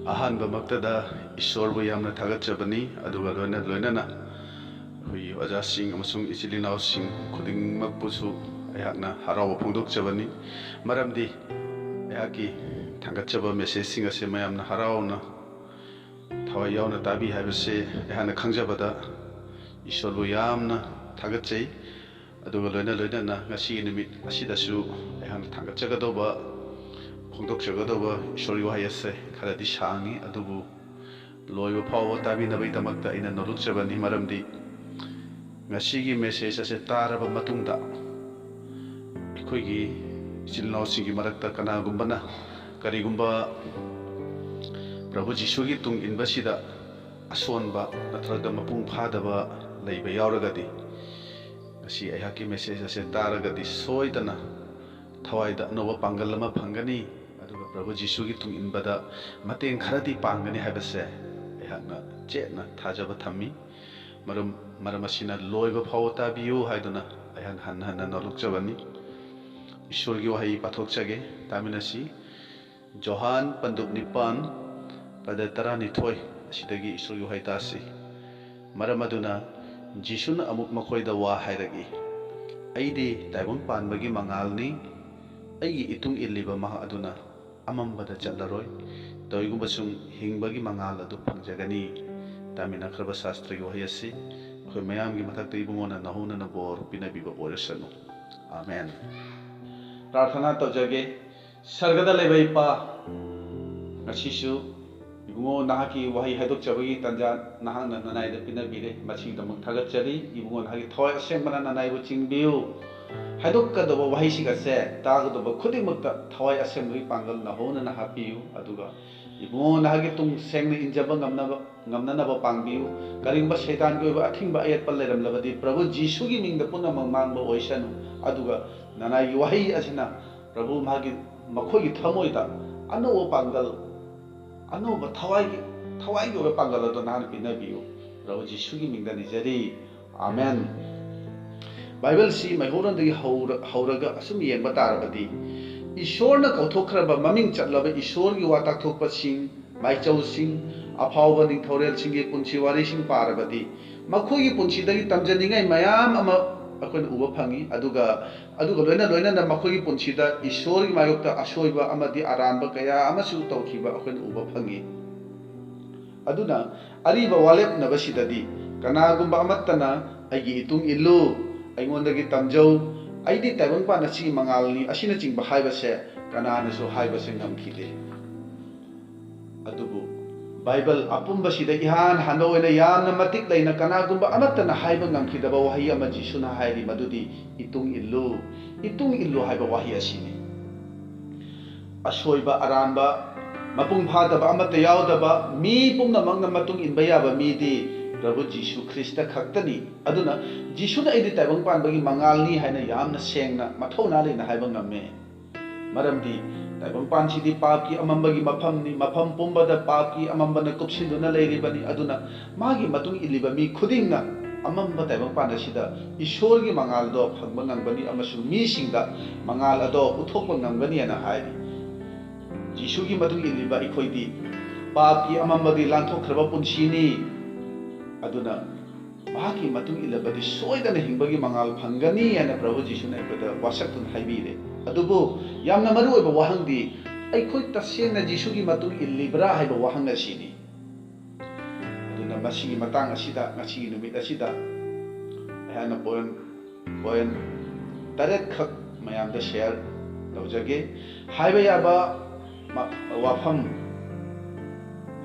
अहानबमक्तदा ईश्वरबु यामना थागतचबनी अदुगा लोइना हुई ओजासिंग अमसुंग इचिलिनाउसिंग खुदिंगमकपुसु अयाकना हराव फोंदोकचबनी मरमदि अयाकी थागतचब मेसेजसिंग असे मयामना हरावना थवाई यावना ताबी हाइबसे अयाना खंगजबदा ईश्वरबु यामना थागतचै अदुगा लोइना ngasi निमित असिदसु अयाना थागतचगदोबा फोंदोकचगदोबा ईश्वरगी वाहै असे खरदी सांगी अदुबु लोइबा फावबा ताबीनबैदमक्ता अइना नोलुकचबनी मरमदि ngasiगी मेसेज असे तारबा मतुंगदा अखोइगी इचिलनाउसिंगी मरक्ता कनागुंबना करिगुंबा प्रभु जिशुगी तुंग इनबसिदा असोनबा नत्रगा मपुंग फादबा लैबा यावरगदी ngasi अयाकी मेसेज असे तारगदी सोइदना थवाइदा अनोबा पांगल अमा फंगनी अदुगा प्रभु जिशुगी तुंग इनबदा मतेंग खरदी पांगनी हाइबसे अयाकना चेतना थाजबा थम्मी मरम असिना लोइबा फाव ताबियु हाइदुना अयान हन नलुकचबनी ईश्वरगी वाहै पाथोकचगे तामिनसी जोहान पंदुक निपान पद 12 असिदगी ईश्वरगी वाहै तासी मरम अदुना जिशुन अमुक मखोइदा वा हाइरगी अइदी ताइबम पानबगी मंगालनी अइगी इतुंग इल्लिबा महा अदुना अमम्बदा चलरोय तोइगुबसुंग हिंगबगी मंगाल अदु फंगजगनी तामिना खरबा शास्त्रगी वाहै असि अखोइ मयामगी मथक्ता इबुंगोना नहुना बोर पिनबिबा ओरसनु आमेन। प्रार्थना तौजगे सर्गदा लेबा इपा ngasisu ibungo nahaki wahi haidokchabagi tanja nahangna nanaida pinabire machingdamuk thagatchari ibungo nahaki thoi asengmana nanaibu chingbiu haidokkadoba wahi sigase tagodoba khudimukta thoi asengmagi pangal nahona nahapiu aduga ibungo nahaki tung sengna injaba ngamnanaba pangbiu karingba shaitan gi oiba athingba ayat palleram labadi prabhu jisu gi mingda punna mangmangba oisanu aduga nanai wahi asina prabhu magi makhogi thamoida ano pangal ano ba thawai gi oba pangal ado nan pinabiu prabhu jisu gi mingda nijari amen। Bible सी मैहोरन दगी हौरगा असुम येंबा तारबदी ईश्वरना कौथोखरबा ममिंग चटलबा ईश्वरगी वा ताकथोकपसिंग माइचौसिंग अफावबा निंगथौरेलसिंगी पुंसी वारिसिंग पारबदी मखोगी पुंसीदगी तमजनिंगै मयाम अमा अखोन उबा फंगी अदुगा लोइना मखोगी पुंसीदा ईश्वरगी मायोक्ता असोइबा अमदि आरानबा कया अमसु तौखिबा अखोन उबा फंगी अदुना अरिबा वालेप नबसिददी कनागुंबा अमत्तना अइगी इतुंग इल्लु अइगोंदगी तमजौ अइदी ताइबंगपा नची मंगालनी असिना चिंगबा हाइबसे कनानसु हाइबसे ngamkhide अदुबु बाइबल अपुंबसिदा इहान हानोइना यामना मतिक लेना कनागुंबा अमत्तना हाइबा ngamkhidaba wahi ama jisuna hairi madudi itung illu haiba wahi asini asoiba aranba mapung phadaba amatta yaudaba mi pungna mangna matung inba yaba midi प्रभु जीशु ख्रिस्ट खक्तनी अदुना जीशुना इदि ताइबंग पानबगी मंगालनी हाइना यामना सेंगना मथौना लेना हाइबा ngame मरमदि ताइबंग पानसिदि पापकी अमंबगी मफम पुंबदा पापकी अमंबना कुपसिंदुना लेरिबनी अदुना मागी मतुंग इलिबा मी खुदिंगना अमंबा ताइबंग पानसिदा ईश्वरगी मंगालदो फंगबा ngambani अमसु मीसिंगदा मंगाल अदो उथोकबा ngambani ना हाइरि जीशुगी मतुंग इलिबा इखोइदि पापकी अमंबगी लांथोखरबा पुंसिनी अदुना माकी मतुंग इलबदी सोइदना हिंबगी मंगाल फंगनी याना प्रभु जीशुना इबदा वासक्तुन हाइबिरे अदुबो यामना मरु ओइबा वाहंगदी अइखोइ तसेंगना जीशुगी मतुंग इलिब्रा हाइबा वाहंग असिनी अदुना मसिगी Matang असिदा ngasiगी नुमित असिदा Ayana point Taret खक मयामदा share तौजगे हाइबा याबा वाफम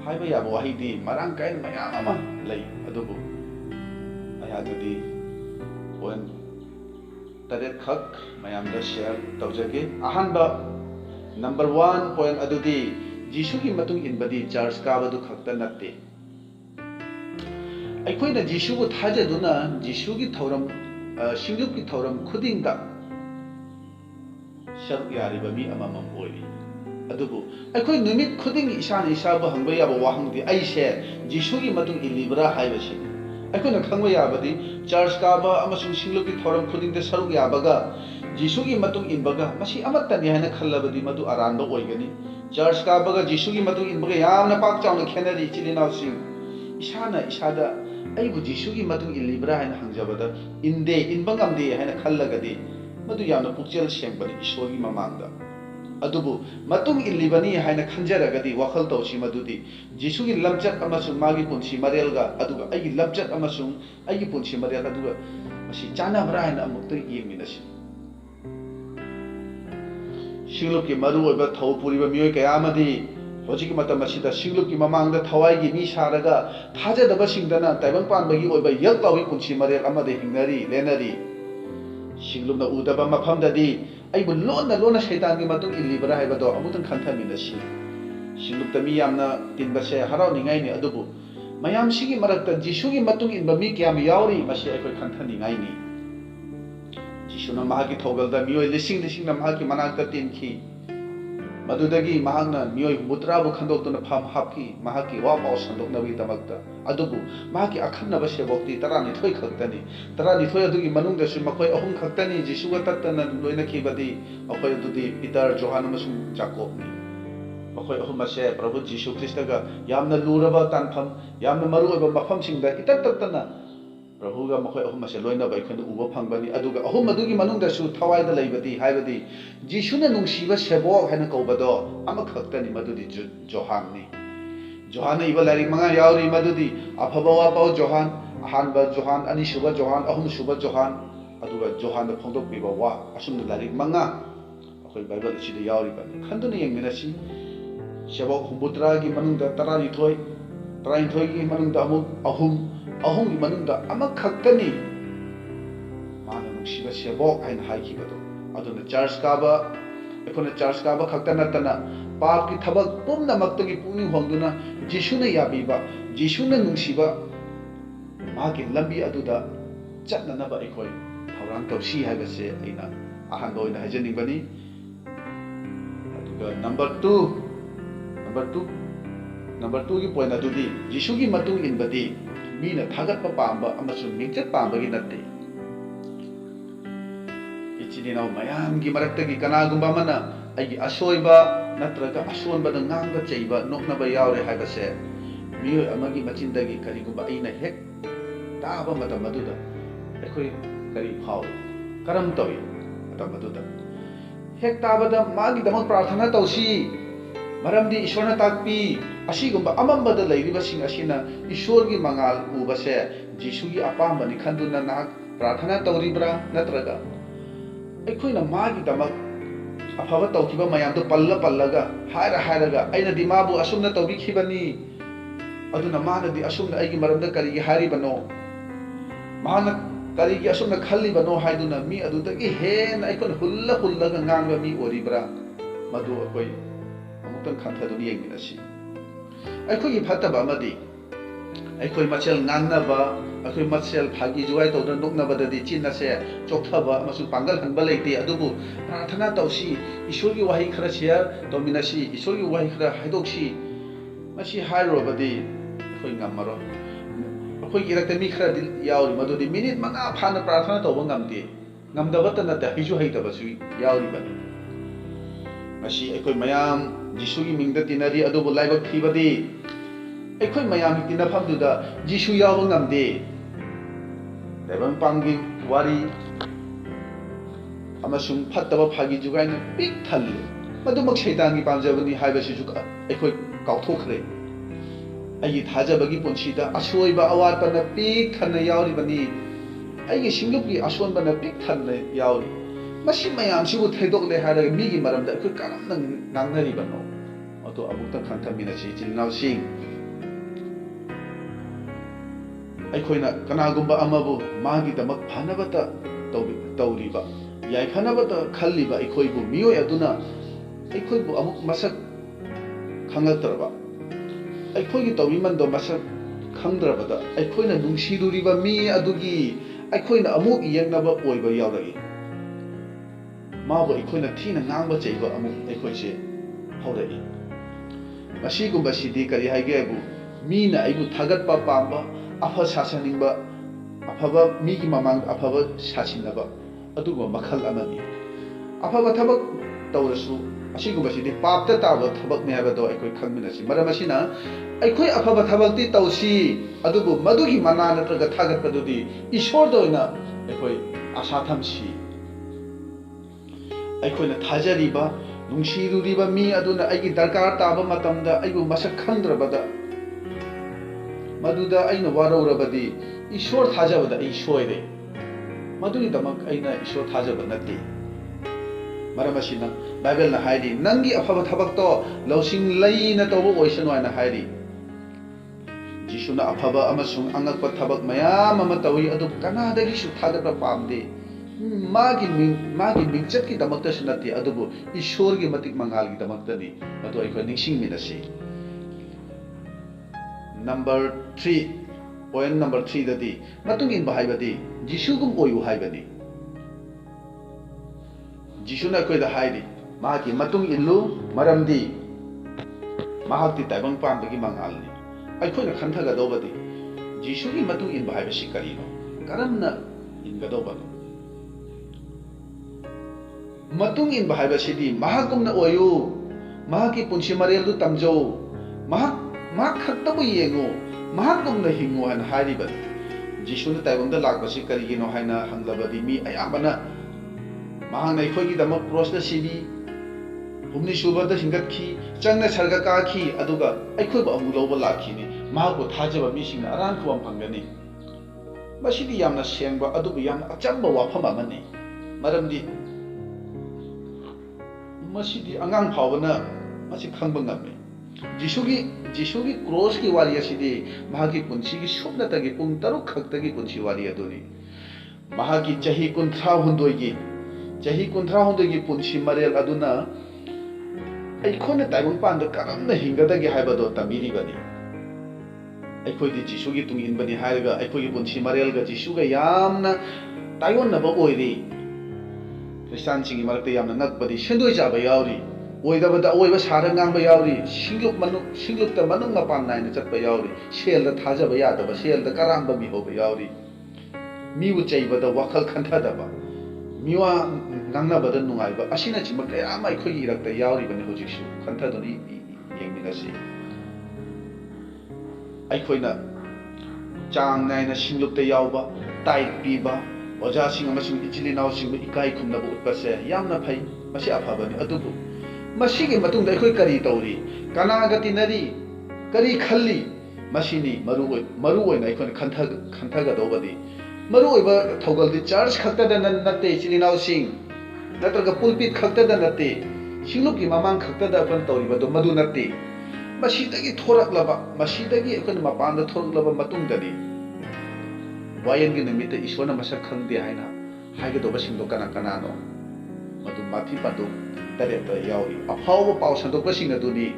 हाइबा याबा वाहिदी Marang Kine मयाम अमा लई अदुबु अयादुदी point Taret खक मयामदा share तौजगे अहानबा number 1 point अदुदी जीशुगी मतुंग इनबदी church काबदु खक्ता नत्ते अइखोइना जीशुबु थाजदुना जीशुगी थौरम सिंगुकी थौरम खुदिंगदा शक यारिबा मी अममम ओइरी अदुबु अखोइ नुमित खुदिंग इसान इसाबु हंगबा याबा वाहंगदि अइसे जीशुगी मतुंग इलिब्रा हाइबसि अखोइना खंगबा याबदि चर्च काबा अमसुंग सिंगलुकी थौरम खुदिंगदे सरुक याबगा जीशुगी मतुंग इनबगा मसी अमत्तनि हाइना खल्लबदि मदु अरानबा ओइगनि चर्च काबगा जिसुगी मतु इनबगा यामना पाक चावना खेनरी चिलिनाउसिंग इसाना इसादा अइबु जिसुगी मतु इलिब्रा हाइना हंगजबदा इनदे इनबंगमदे हाइना खल्लगदि मदु यामना पुक्चेल सेंबनि ईश्वरगी ममांगदा अदुबु मतुंग इलिबनी हाइना खंजरगदि वखल तौसी मदुदि जिसुगी लमचत अमसुंग मागी पुंसी मरेलगा अदुगा अइगी लमचत अमसुंग अइगी पुंसी मरेल अदुगा मसी चानाबरा हाइना अमुक्ता येंगमिनसि सिंगलुप की मरु ओइबा थौ पुरिबा मियोय कयामदि होजिकी मतम असिदा सिंगलुप की ममांगदा थवाईगी मी सारगा थाजदबा सिंगदना ताइबंग पानबगी ओइबा यलतावी पुंसी मरेल अमदे हिंगनरी लेनरी सिंगलुपना उदबा मफमददि अइबु लोना लोना शैतान की मतुंग इलिबरा हाइबदो अमुतंग खंथमिनसि सिंगलुपता मी यामना तिनबसे हरावनिंगाइनि अदुबु मयाम सिगी मरक्ता जिसुगी मतुंग इनबा मी क्याम यावरी मसि अइखोय खंथनिंगाइनि जिसुना महाकी थौगलदा मियोय लिसिंग लिसिंगना महाकी मनाक्ता तिनखि मदुदगी महाकना मियोय मुद्राबु खंदोक्तुना फाम हापकी महाकी वा पाउ संदोक्नबगी दमक्ता अदुबु महाकी अखन्नबा सेबोक्ति 12 खक्तनि 12 अदुगी मनुंगदसु मखोय अहुम खक्तनि जिसुगा तत्तना लोइनखिबदि मखोय अदुदि पीटर जोहान अमसुंग जाकोबनि मखोय अहुमसे प्रभु जिसु ख्रिस्टगा यामना लुरबा तानफम यामना मरुओइबा मफमसिंगदा इतत्तना प्रभुगा मखोय अहुमसे लोइनबा इखन उबा फंगबनि अदुगा अहुम अदुगी मनुंगदसु थवाइदा लैबदि हाइबदि जिसुना नुंसीबा सेबोक हाइना कौबदो अमा खक्तनि मदुदि जोहाननि जोहान इबा लाइरिक मंगा यावरी मदुदि अफबा वापाउ जोहान अहानबा जोहान अनिसुबा जोहान अहुमसुबा जोहान अदुगा जोहान फोंदोकबिबा वा असुमना लाइरिक मंगा अखोय बाइबल सिदा यावरी बनि खंदुना येंगमिनसि सेबोक हुमुद्रागी मनुंगदा 12 की मनुंगदा अमुक अहुम की मनुंगदा अमक खक्तनी माना नुंसीबा सेबोक हाइना हाइखिबदो अदुना चर्च काबा एखोना चर्च काबा खक्ता नतना पाप की थबक पुम्नमक्तगी पुनिंग होंगदुना जिसुना याबीबा जिसुना नुंसीबा मागी लंबी अदुदा चटननबा एखोय थौरांग तौसी हाइबसे अइना अहानबा ओइना हाइजनिंगबनी अदुगा नंबर 2 की पॉइंट अदुदी जिसुगी मतुंग इनबदी मीना थागत पांबा अमसुंग मिंचत पांबगी नत्ते इचिनिनाव मयाम की मरक्तगी कनागुंबा मना अइगी असोइबा नत्रगा असोनबदा ngang चैबा नोकनबा यावरे हाइबसे मियोय अमगी मचिंदगी करिगुंबा अइना हेक ताबा मतम मदुदा अखोय करी फाव करम तोय मतम मदुदा हेक ताबदा मागी दमक प्रार्थना तौसी मरमदी ईश्वरना ताकपी असिगुंबा अमंबदा लैरिबसिंग असिना ईश्वरगी मंगाल उबसे जिसुगी अपामबनि खंदुना नाक प्रार्थना तौरिब्रा नत्रगा अखोइना मागी दमक अफबा तौखिबा मयामदो पल्लगा हायरगा अइना दिमाबु असुमना तौबिखिबनी अदुना मानदी असुमना अइगी मरमदा करिगी हारिबनो माना करिगी असुमना खल्लिबनो हाइदुना मी अदुदगी हेन अइकोन हुल्लगा ngang मी ओरिब्रा मदु अखोय अमुक्तन खंथदुनि येंगिनसि अखोई फतबा अमदी अखोई मचेल नानबा अखोई मचेल फागी जुवाई तौदन नोकनबददि चिन्नसे चोखबा अमसु पांगल हनबा लेते अदुबु प्रार्थना तौसी ईश्वरगी वाही खरा शेयर तौमिनसि ईश्वरगी वाही खरा हाइदोक्सी मसि हाइरोबदि अखोई ngमरो अखोई इरक्ते मी खरा यावरि मदुदि मिनिट मंगा फाना प्रार्थना तौबा ngमते ngमदबत नते हिजु हाइतबसु यावरि बनि मसि अखोई मयाम जिसुगी मिंगदा तिनरी अदुबु लाइबक थीबदी अखोई मयाम तिनफमदुदा जिसु यावबा ngमदे ताइबंग पांगी वारी अमसुंग फत्तबा फागी जुगाइना पिक थल्ले मदुमक शैतानगी पामजबनी हाइबसिजु अखोई काउथोखरे अगी थाजबगी पुंसीदा असोइबा अवातना पिक थन्ना यावरिबनी अगी सिंगलुपगी असोनबना पिक थन्ना यावरि मसी मयाम सिबु थैदोकले हारगा मिगी मरमदा अखोई कामना ngangnariबनो अतो अमुक्ता खंथमिनसि चिलनावसिंग अखोइना कनागुंबा अमबु मागी दमक फानबता तौरिबा याय फानबता खल्लिबा अखोइबु मियोय अदुना अखोइबु अमुक मसक खंगतरबा अखोइगी तौरिमंदो मसक खंगद्रबदा अखोइना नुंसिदुरिबा मी अदुगी अखोइना अमुक येंगनबा ओइबा यावरगी माबु अखोइना थीना ngang चैबा अमुक अखोइसे हौरई मसीगुंबा सिदी करी हाइगेबु मीना आइबु थागतपा पांबा अफा सासनिंबा अफबा मीगी ममांग अफबा सासिनबा अदुगो मखल अमनी अफबा थबक तौरसु ꯑꯁꯤꯒꯨꯝꯕꯁꯤꯗꯤ ꯄꯥꯞꯇ ꯇꯥꯕ ꯊꯕꯛꯅꯤ ꯍꯥꯏꯕꯗꯣ ꯑꯩꯈꯣꯏ ꯈꯪꯃꯤꯟꯅꯁꯤ ꯃꯔꯝ ꯑꯁꯤꯅ ꯑꯩꯈꯣꯏ ꯑꯐꯕ ꯊꯕꯛꯇꯤ ꯇꯧꯁꯤ ꯑꯗꯨꯕꯨ ꯃꯗꯨꯒꯤ ꯃꯅꯥ ꯅꯠꯇ꯭ꯔꯒ ꯊꯥꯒꯠꯄꯗꯨꯗꯤ ꯏꯁꯣꯔꯗ ꯑꯣꯏꯅ ꯑꯩꯈꯣꯏ ꯑꯁꯥ ꯊꯝꯁꯤ ꯑꯩꯈꯣꯏꯅ ꯊꯥꯖꯔꯤꯕ ꯅꯨꯡꯁꯤꯔꯨꯔꯤꯕ ꯃꯤ ꯑꯗꯨꯅ ꯑꯩꯒꯤ ꯗꯔꯀꯥꯔ ꯇꯥꯕ ꯃꯇꯝꯗ ꯑꯩꯕꯨ ꯃꯁꯛ ꯈꯪꯗ꯭ꯔꯕꯗ ꯃꯗꯨꯗ ꯑꯩꯅ ꯋꯥꯔꯧꯔꯕꯗꯤ ꯏꯁꯣꯔ ꯊꯥꯖꯕꯗ ꯑꯩ ꯁꯣꯏꯔꯦ ꯃꯗꯨꯒꯤꯗꯃꯛ ꯑꯩꯅ ꯏꯁꯣꯔ ꯊꯥꯖꯕ ꯅꯠꯇꯦ ꯃꯔꯝ ꯑꯁꯤꯅ ꯕꯥꯏꯕꯜꯅ ꯍꯥꯏꯔꯤ ꯅꯪꯒꯤ ꯑꯐꯕ ꯊꯕꯛꯇꯣ ꯂꯧꯁꯤꯡ ꯂꯩꯅ ꯇꯧꯕ ꯑꯣꯏꯁꯅꯨ ꯍꯥꯏꯅ ꯍꯥꯏꯔꯤ ꯖꯤꯁꯨꯅ ꯑꯐꯕ ꯑꯃꯁꯨꯡ ꯑꯉꯛꯄ ꯊꯕꯛ ꯃꯌꯥꯝ ꯑꯃ ꯇꯧꯏ ꯑꯗꯨꯕꯨ ꯀꯅꯥꯗꯒꯤꯁꯨ ꯊꯥꯒꯠꯄ ꯄꯥꯝꯗꯦ मागी मिंचꯠꯀꯤꯗꯃꯛꯇꯁꯨ ꯅꯠꯇꯦ ꯑꯗꯨꯕꯨ ꯏꯁꯣꯔꯒꯤ ꯃꯇꯤꯛ ꯃꯉꯥꯜꯒꯤꯗꯃꯛꯇꯅꯤ ꯃꯗꯨ ꯑꯩꯈꯣꯏ ꯅꯤꯡꯁꯤꯡꯃꯤꯟꯅꯁꯤ ꯅꯝꯕꯔ 3 ꯄꯣꯏꯟꯠ ꯅꯝꯕꯔ 3 ꯗꯗꯤ ꯃꯇꯨꯡ ꯏꯟꯕ ꯍꯥꯏꯕꯗꯤ ꯖꯤꯁꯨꯒꯨꯝ ꯑꯣꯏꯌꯨ ꯍꯥꯏꯕꯅꯤ ꯖꯤꯁꯨꯅ ꯑꯩꯈꯣꯏꯗ ꯍꯥꯏꯔꯤ ꯃꯍꯥꯛꯀꯤ ꯃꯇꯨꯡ ꯏꯜꯂꯨ ꯃꯔꯝꯗꯤ ꯃꯍꯥꯛꯇꯤ ꯇꯥꯏꯕꯪ ꯄꯥꯟꯕꯒꯤ ꯃꯉꯥꯜꯅꯤ ꯑꯩꯈꯣꯏꯅ ꯈꯟꯊꯒꯗꯧꯕꯗꯤ ꯖꯤꯁꯨꯒꯤ ꯃꯇꯨꯡ ꯏꯟꯕ ꯍꯥꯏꯕꯁꯤ ꯀꯔꯤꯅꯣ ꯀꯔꯝꯅ ꯏꯟꯒꯗꯧꯕꯅꯣ ꯃꯇꯨꯡ ꯏꯟꯕ ꯍꯥꯏꯕꯁꯤꯗꯤ ꯃꯍꯥꯛꯀꯨꯝꯅ ꯑꯣꯏꯌꯨ ꯃꯍꯥꯛꯀꯤ ꯄꯨꯟꯁꯤ ꯃꯔꯦꯜꯗꯨ ꯇꯝꯖꯧ ꯃꯍꯥꯛ ꯈꯛꯇꯕꯨ ꯌꯦꯡꯉꯨ ꯃꯍꯥꯛꯀꯨꯝꯅ ꯍꯤꯡꯉꯨ ꯍꯥꯏꯅ ꯍꯥꯏꯔꯤꯕꯅꯤ ꯖꯤꯁꯨꯅ ꯇꯥꯏꯕꯪꯗ ꯂꯥꯛꯄꯁꯤ ꯀꯔꯤꯒꯤꯅꯣ ꯍꯥꯏꯅ ꯍꯪꯂꯕꯗꯤ ꯃꯤ ꯑꯌꯥꯝꯕꯅ ꯃꯍꯥꯛꯅ ꯑꯩꯈꯣꯏꯒꯤꯗꯃꯛ ꯀ꯭ꯔꯣꯁꯇ ꯁꯤꯕꯤ ꯍꯨꯝꯅꯤ ꯁꯨꯕꯗ ꯍꯤꯡꯒꯠꯈꯤ ꯆꯪꯅ ꯁꯔꯒ ꯀꯥꯈꯤ ꯑꯗꯨꯒ ꯑꯩꯈꯣꯏꯕꯨ ꯑꯃꯨꯛ ꯂꯧꯕ ꯂꯥꯛꯈꯤꯅꯤ ꯃꯍꯥꯛꯄꯨ ꯊꯥꯖꯕ ꯃꯤꯁꯤꯡꯅ ꯑꯔꯥꯟ ꯈꯨꯕꯝ ꯐꯪꯒꯅꯤ ꯃꯁꯤꯗꯤ ꯌꯥꯝꯅ ꯁꯦꯡꯕ ꯑꯗꯨꯕꯨ ꯌꯥꯝꯅ ꯑꯆꯝꯕ ꯋꯥꯐꯝ ꯑꯃꯅꯤ ꯃꯔꯝꯗꯤ ꯃꯁꯤꯗꯤ ꯑꯉꯥꯡ ꯐꯥꯎꯕꯅ ꯃꯁꯤ ꯈꯪꯕ ꯉꯝꯃꯤ ꯖꯤꯁꯨꯒꯤ ꯀ꯭ꯔꯣꯁꯀꯤ ꯋꯥꯔꯤ ꯑꯁꯤꯗꯤ ꯃꯍꯥꯛꯀꯤ ꯄꯨꯟꯁꯤꯒꯤ ꯁꯨꯞꯅꯇꯒꯤ ꯄꯨꯡ 6 ꯈꯛꯇꯒꯤ ꯄꯨꯟꯁꯤ ꯋꯥꯔꯤ ꯑꯗꯨꯅꯤ ꯃꯍꯥꯛꯀꯤ ꯆꯍꯤ 39ꯒꯤ ꯄꯨꯟꯁꯤ ꯃꯔꯦꯜ ꯑꯗꯨꯅ ꯑꯩꯈꯣꯏꯅ ꯇꯥꯏꯕꯪꯄꯥꯟꯗ ꯀꯔꯝꯅ ꯍꯤꯡꯒꯗꯒꯦ ꯍꯥꯏꯕꯗꯣ ꯇꯝꯕꯤꯔꯤꯕꯅꯤ ꯑꯩꯈꯣꯏꯗꯤ ꯖꯤꯁꯨꯒꯤ ꯇꯨꯡ ꯏꯟꯕꯅꯤ ꯍꯥꯏꯔꯒ ꯑꯩꯈꯣꯏꯒꯤ ꯄꯨꯟꯁꯤ ꯃꯔꯦꯜꯒ ꯖꯤꯁꯨꯒ ꯌꯥꯝꯅ ꯇꯥꯏꯑꯣꯟꯅꯕ ꯑꯣꯏꯔꯤ ꯈ꯭ꯔꯤꯁꯇꯥꯟꯁꯤꯡꯒꯤ ꯃꯔꯛꯇ ꯌꯥꯝꯅ ꯉꯛꯄꯗꯤ ꯁꯦꯟꯗꯣꯏ ꯆꯥꯕ ꯌꯥꯎꯔꯤ ꯑꯣꯏꯗꯕꯗ ꯑꯣꯏꯕ ꯁꯥꯔ ꯉꯥꯡꯕ ꯌꯥꯎꯔꯤ ꯁꯤꯡꯂꯨꯞꯇ ꯃꯅꯨꯡ ꯃꯄꯥꯟ ナꯏꯅ ꯆꯠꯄ ꯌꯥꯎꯔꯤ ꯁꯦꯜꯗ ꯊꯥꯖꯕ ꯌꯥꯗꯕ ꯁꯦꯜꯗ ꯀꯔꯥꯝꯕ ꯃꯤꯍꯧꯕ ꯌꯥꯎꯔꯤ ꯃꯤꯕꯨ ꯆꯩꯕꯗ ꯋꯥꯈꯜ ꯈꯟꯊꯗꯕ ꯃꯤꯋꯥ ꯉꯥꯡꯅꯕꯗ ꯅꯨꯡꯉꯥꯏꯕ ꯑꯁꯤꯅꯆꯤꯡꯕ ꯀꯌꯥ ꯑꯃ ꯑꯩꯈꯣꯏꯒꯤ ꯏꯔꯛꯇ ꯌꯥꯎꯔꯤꯕꯅꯤ ꯍꯧꯖꯤꯛꯁꯨ ꯈꯟꯊꯗꯨꯅ ꯌꯦꯡꯃꯤꯟꯅꯁꯤ ꯑꯩꯈꯣꯏꯅ ꯆꯥꯡ ꯅꯥꯏꯅ ꯁꯤꯡꯂꯨꯞꯇ ꯌꯥꯎꯕ ꯇꯥꯏꯠ ꯄꯤꯕ ꯑꯣꯖꯥꯁꯤꯡ ꯑꯃꯁꯨꯡ ꯏꯆꯤꯜ ꯏꯅꯥꯎꯁꯤꯡꯕꯨ ꯏꯀꯥꯏ ꯈꯨꯝꯅꯕ ꯎꯠꯄꯁꯦ ꯌꯥꯝꯅ ꯐꯩ ꯃꯁꯤ ꯑꯐꯕꯅꯤ ꯑꯗꯨꯕꯨ ꯃꯁꯤꯒꯤ ꯃꯇꯨꯡꯗ ꯑꯩꯈꯣꯏ ꯀꯔꯤ ꯇꯧꯔꯤ ꯀꯅꯥꯒ ꯇꯤꯟꯅꯔꯤ ꯀꯔꯤ ꯈꯜꯂꯤ ꯃꯁꯤꯅꯤ ꯃꯔꯨꯑꯣꯏꯅ ꯑꯩꯈꯣꯏꯅ ꯈꯟꯊꯒꯗꯧꯕꯗꯤ ꯃꯔꯨꯑꯣꯏꯕ ꯊꯧꯒꯜꯗꯤ ꯆꯔꯆ ꯈꯛꯇꯗ ꯅꯠꯇꯦ ꯏꯆꯤꯜ ꯏꯅꯥꯎꯁꯤꯡ ꯅꯠꯇ꯭ꯔꯒ ꯄꯨꯜꯄꯤꯠ ꯈꯛꯇꯗ ꯅꯠꯇꯦ ꯁꯤꯡꯂꯨꯞꯀꯤ ꯃꯃꯥꯡ ꯈꯛꯇꯗ ꯑꯩꯈꯣꯏꯅ ꯇꯧꯔꯤꯕꯗꯣ ꯃꯗꯨ ꯅꯠꯇꯦ ꯃꯁꯤꯗꯒꯤ ꯑꯩꯈꯣꯏꯅ ꯃꯄꯥꯟꯗ ꯊꯣꯔꯛꯂꯕ ꯃꯇꯨꯡꯗꯗꯤ ꯋꯥꯌꯦꯜꯒꯤ ꯅꯨꯃꯤꯠꯇ ꯏꯁꯣꯔꯅ ꯃꯁꯛ ꯈꯪꯗꯦ ꯍꯥꯏꯅ ꯍꯥꯏꯒꯗꯧꯕꯁꯤꯡꯗꯣ ꯀꯅꯥꯅꯣ ꯃꯗꯨ ꯃꯊꯤ ꯄꯟꯗꯨ 8ꯗ ꯌꯥꯎꯔꯤ ꯑꯐꯥꯎꯕ ꯄꯥꯎ ꯁꯟꯗꯣꯛꯄꯁꯤꯡ ꯑꯗꯨꯅꯤ